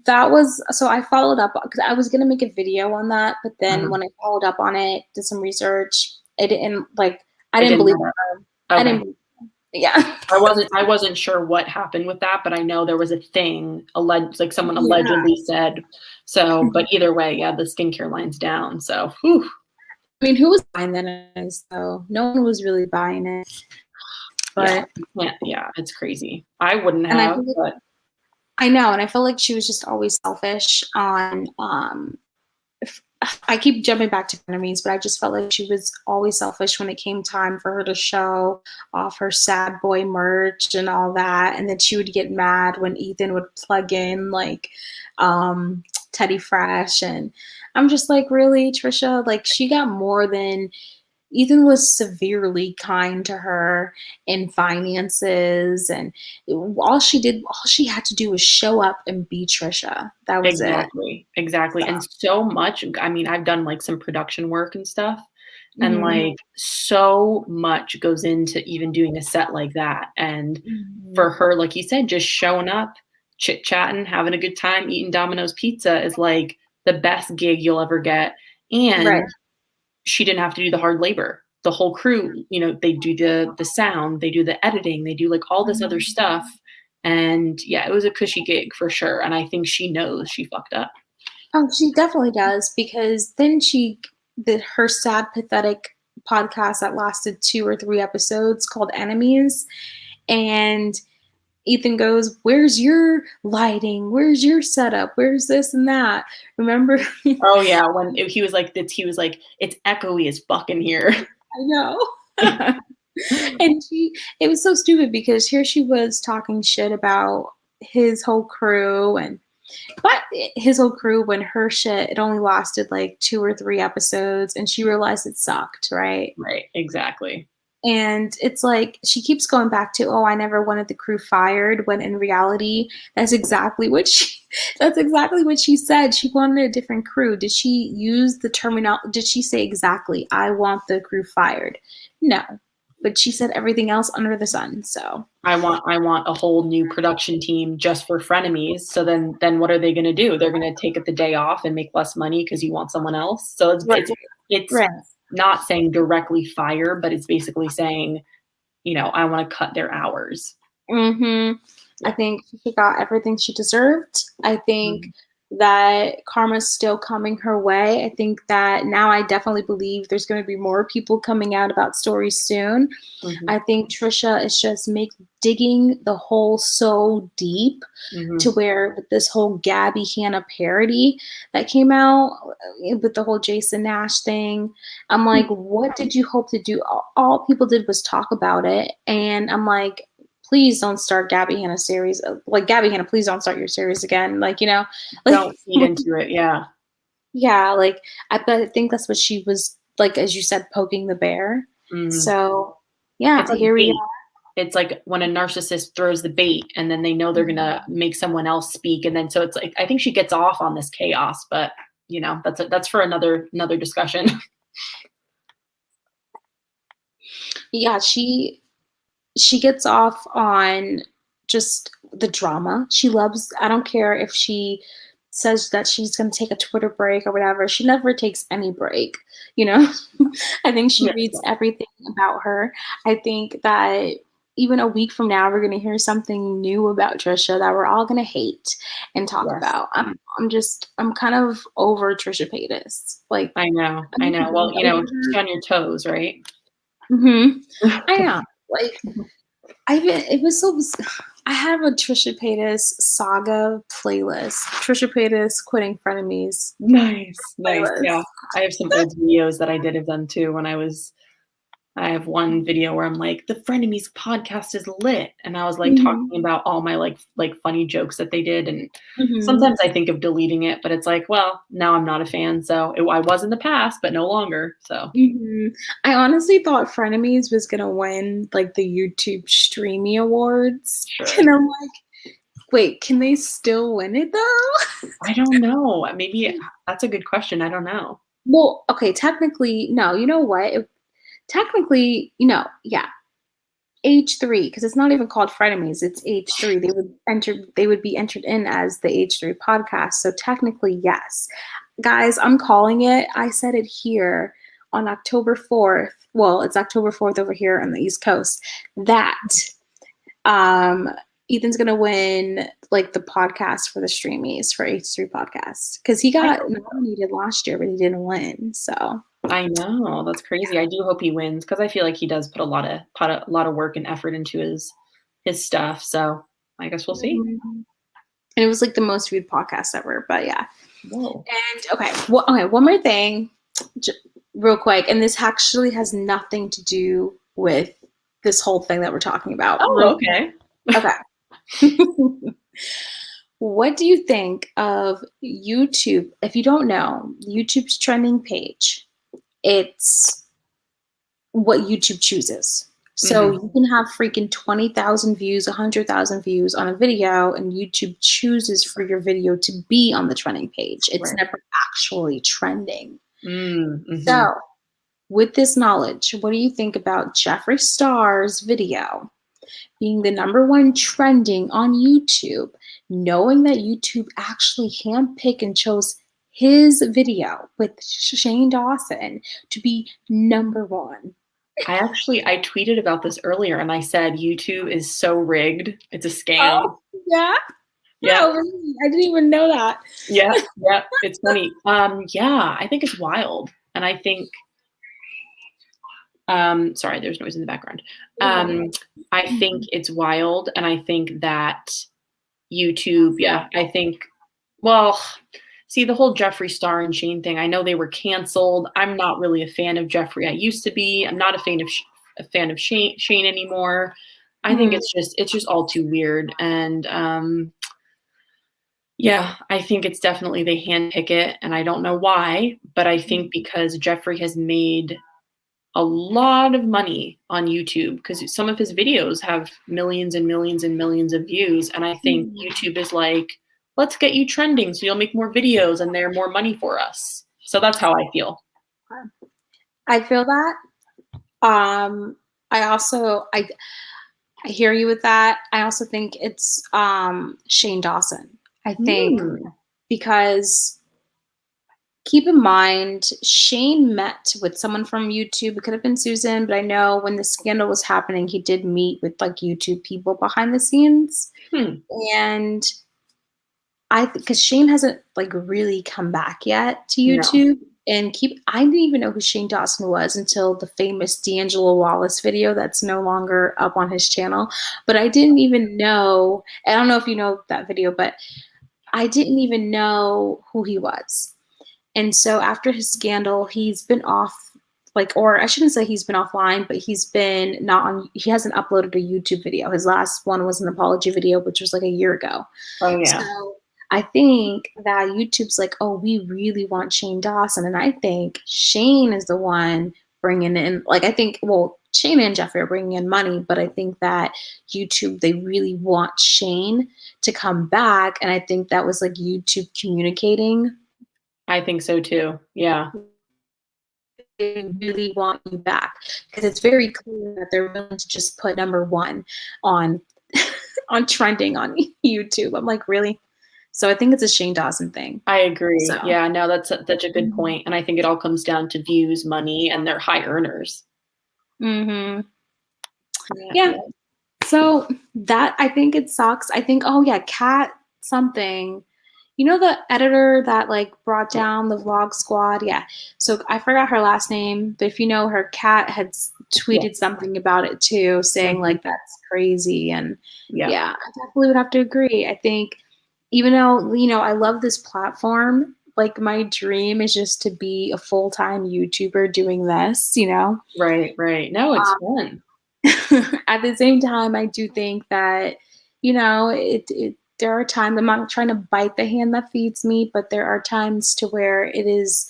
That was, so I followed up because I was going to make a video on that, but then when I followed up on it, did some research, I didn't believe her. Okay. I didn't, yeah. I wasn't sure what happened with that, but I know there was a thing like someone allegedly said. So, but either way, yeah, the skincare line's down. So, whew. I mean, who was buying that? So no one was really buying it. But yeah, it's crazy. I wouldn't have, but I know, and I feel like she was just always selfish on I keep jumping back to Frenemies, but I just felt like she was always selfish when it came time for her to show off her sad boy merch and all that. And then she would get mad when Ethan would plug in like Teddy Fresh. And I'm just like, really, Trisha? Like, she got more than Ethan was severely kind to her in finances, and all she had to do was show up and be Trisha. That was it. Exactly. And so much, I mean, I've done like some production work and stuff, and like so much goes into even doing a set like that. And for her, like you said, just showing up, chit-chatting, having a good time, eating Domino's pizza is like the best gig you'll ever get. And she didn't have to do the hard labor. The whole crew, you know, they do the sound, they do the editing, they do like all this other stuff. And yeah, it was a cushy gig for sure. And I think she knows she fucked up. Oh, she definitely does, because then she did her sad, pathetic podcast that lasted 2 or 3 episodes called Enemies. And Ethan goes, "Where's your lighting? Where's your setup? Where's this and that?" Remember? Oh yeah, when he was like, "It's echoey as fuck in here." I know. And it was so stupid, because here she was talking shit about his whole crew when her shit, it only lasted like 2 or 3 episodes, and she realized it sucked, right? Right, exactly. And it's like she keeps going back to, "Oh, I never wanted the crew fired," when in reality, that's exactly what she said. She wanted a different crew. Did she use the terminology? Did she say exactly, "I want the crew fired"? No, but she said everything else under the sun. So I want a whole new production team just for Frenemies. So then what are they going to do? They're going to take the day off and make less money because you want someone else. So it's not saying directly fire, but it's basically saying, you know, I want to cut their hours. I think she got everything she deserved. I think that karma's still coming her way. I think that now I definitely believe there's going to be more people coming out about stories soon. I think Trisha is just digging the hole so deep to where, with this whole Gabby Hanna parody that came out with the whole Jason Nash thing, I'm like, what did you hope to do? All people did was talk about it. And I'm like, please don't start Gabby Hanna series. Like, Gabby Hanna, please don't start your series again. Like, you know, like, don't feed into it. Yeah. Yeah. Like, I think that's what she was, like, as you said, poking the bear. So yeah, it's like here we are. It's like when a narcissist throws the bait and then they know they're going to make someone else speak. And then, so it's like, I think she gets off on this chaos, but you know, that's for another discussion. Yeah. She gets off on just the drama. She loves, I don't care if she says that she's going to take a Twitter break or whatever. She never takes any break, you know? I think she reads everything about her. I think that even a week from now, we're going to hear something new about Trisha that we're all going to hate and talk about. I'm kind of over Trisha Paytas. Like, I know. Well, you know, stay on your toes, right? I know. Like, I have a Trisha Paytas saga playlist. Trisha Paytas quitting Frenemies. Nice. Yeah, I have some old videos that I did of them too. I have one video where I'm like, the Frenemies podcast is lit, and I was like talking about all my like funny jokes that they did, and sometimes I think of deleting it, but it's like, well, now I'm not a fan, so I was in the past, but no longer. So I honestly thought Frenemies was gonna win like the YouTube Streamy Awards, and I'm like, wait, can they still win it though? I don't know. Maybe that's a good question. I don't know. Well, okay, technically, no. You know what? Technically, yeah. H3, because it's not even called Frenemies, it's H3. They would be entered in as the H3 podcast. So technically, yes. Guys, I'm calling it. I said it here on October 4th. Well, it's October 4th over here on the East Coast. That Ethan's gonna win like the podcast for the Streamies for H3 podcast. Because he got nominated last year, but he didn't win. So I know, that's crazy. I do hope he wins, because I feel like he does put a lot of work and effort into his stuff. So I guess we'll see. And it was like the most viewed podcast ever. But yeah, Whoa. And okay, one more thing, real quick, and this actually has nothing to do with this whole thing that we're talking about. Oh, okay. Okay. What do you think of YouTube? If you don't know, YouTube's trending page, it's what YouTube chooses. So you can have freaking 20,000 views, 100,000 views on a video, and YouTube chooses for your video to be on the trending page. It's never actually trending. So with this knowledge, what do you think about Jeffree Star's video being the #1 trending on YouTube, knowing that YouTube actually handpicked and chose his video with Shane Dawson to be #1? I tweeted about this earlier and I said, YouTube is so rigged. It's a scam. Oh, yeah? Yeah. Oh, really? I didn't even know that. Yeah. It's funny. Yeah, I think it's wild. And I think, sorry, there's noise in the background. I think it's wild. And I think that YouTube, I think, well, see, the whole Jeffree Star and Shane thing, I know they were canceled. I'm not really a fan of Jeffree. I used to be. I'm not a fan of Shane anymore. I think it's just all too weird. And I think it's definitely they handpick it, and I don't know why, but I think because Jeffree has made a lot of money on YouTube because some of his videos have millions and millions and millions of views, and I think YouTube is like, let's get you trending so you'll make more videos and they're more money for us. So that's how I feel. I feel that. I hear you with that. I also think it's Shane Dawson. I think because keep in mind, Shane met with someone from YouTube. It could have been Susan, but I know when the scandal was happening, he did meet with like YouTube people behind the scenes. And because Shane hasn't like really come back yet to YouTube. No. And I didn't even know who Shane Dawson was until the famous D'Angelo Wallace video that's no longer up on his channel. But I didn't even know, I don't know if you know that video, but I didn't even know who he was. And so after his scandal, he's been off, or I shouldn't say he's been offline, but he hasn't uploaded a YouTube video. His last one was an apology video, which was like a year ago. Oh, yeah. So I think that YouTube's like, oh, we really want Shane Dawson. And I think Shane is the one bringing in, Shane and Jeffree are bringing in money, but I think that YouTube, they really want Shane to come back. And I think that was like YouTube communicating. I think so too. Yeah. They really want you back because it's very clear that they're willing to just put #1 on on trending on YouTube. I'm like, really? So I think it's a Shane Dawson thing. I agree. So. Yeah, no, that's such a good point. And I think it all comes down to views, money, and they're high earners. Yeah. So that, I think it sucks. I think, Kat something. You know the editor that brought down the vlog squad? Yeah. So I forgot her last name, but if you know her, Kat had tweeted something about it too, saying that's crazy. And I definitely would have to agree. I think even though, I love this platform, my dream is just to be a full-time YouTuber doing this, Right. No, it's fun. At the same time, I do think that, there are times, I'm not trying to bite the hand that feeds me, but there are times to where it is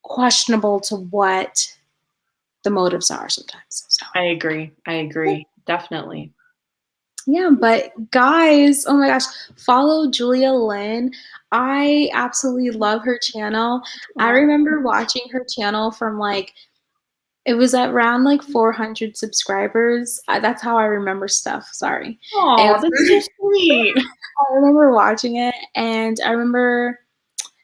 questionable to what the motives are sometimes. So. I agree. Definitely. Yeah, but guys, oh my gosh, follow Julia Lynn. I absolutely love her channel. I remember watching her channel from it was at around 400 subscribers. That's how I remember stuff. Sorry. Oh, that's so sweet. I remember watching it, and I remember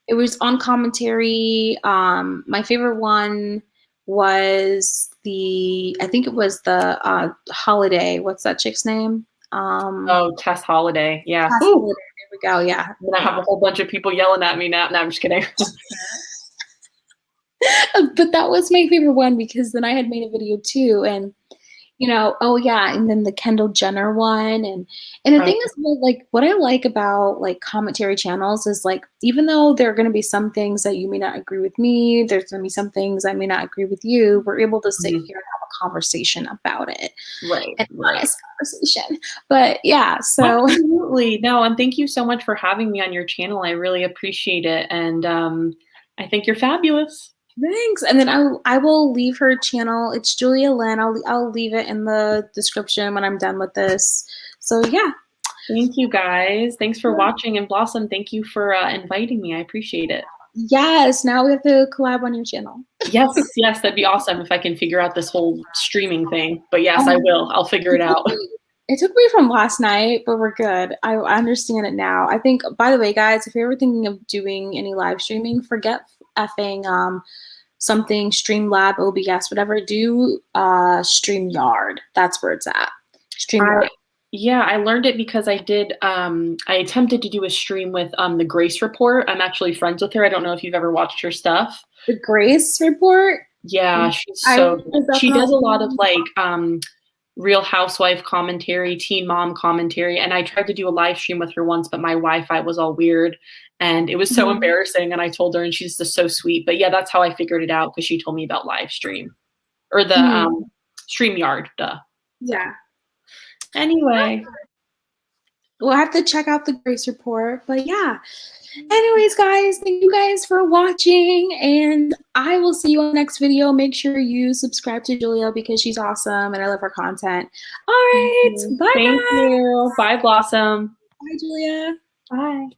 it was on commentary. My favorite one was I think it was the Holiday. What's that chick's name? Tess Holiday. Yeah. Tess Holiday. There we go. Yeah. I'm gonna have a whole bunch of people yelling at me now. No, I'm just kidding. But that was my favorite one because then I had made a video too, and you know, oh yeah, and then the Kendall Jenner one, and the Oh, thing is, well, like, what I like about like commentary channels is like, even though there are going to be some things that you may not agree with me, there's going to be some things I may not agree with you. We're able to sit mhm. here and have a conversation about it, Right, an right. honest conversation. But yeah, so Absolutely. No, and thank you so much for having me on your channel. I really appreciate it, and, I think you're fabulous. thanks. And then I will leave her channel. It's Julia Lynn. I'll leave it in the description when I'm done with this. So yeah. Thank you, guys. Thanks for watching, and Blossom, thank you for, inviting me. I appreciate it. Yes, now we have to collab on your channel. Yes, yes, that'd be awesome if I can figure out this whole streaming thing. But yes, I Um, will. I'll figure it out. it took me from last night, but we're good. I understand it now. I think, by the way, guys, if you're ever thinking of doing any live streaming, forget effing something Streamlab, OBS, whatever. Do StreamYard. That's where it's at. StreamYard. Yeah, I learned it because I did, I attempted to do a stream with, the Grace Report. I'm actually friends with her. I don't know if you've ever watched her stuff. The Grace Report. Yeah, she's I so is that she does a the- lot of, like, Real Housewife commentary, teen mom commentary, and I tried to do a live stream with her once, but my Wi-Fi was all weird, and it was so embarrassing, and I told her, and she's just so sweet. But yeah, that's how I figured it out, because she told me about live stream. Or the, StreamYard, duh. Yeah. Anyway. We'll have to check out the Grace Report. But yeah. Anyways, guys, thank you guys for watching, and I will see you on the next video. Make sure you subscribe to Julia because she's awesome and I love her content. All right. Bye, Thank guys. you. Bye, Blossom. Bye, Julia. Bye.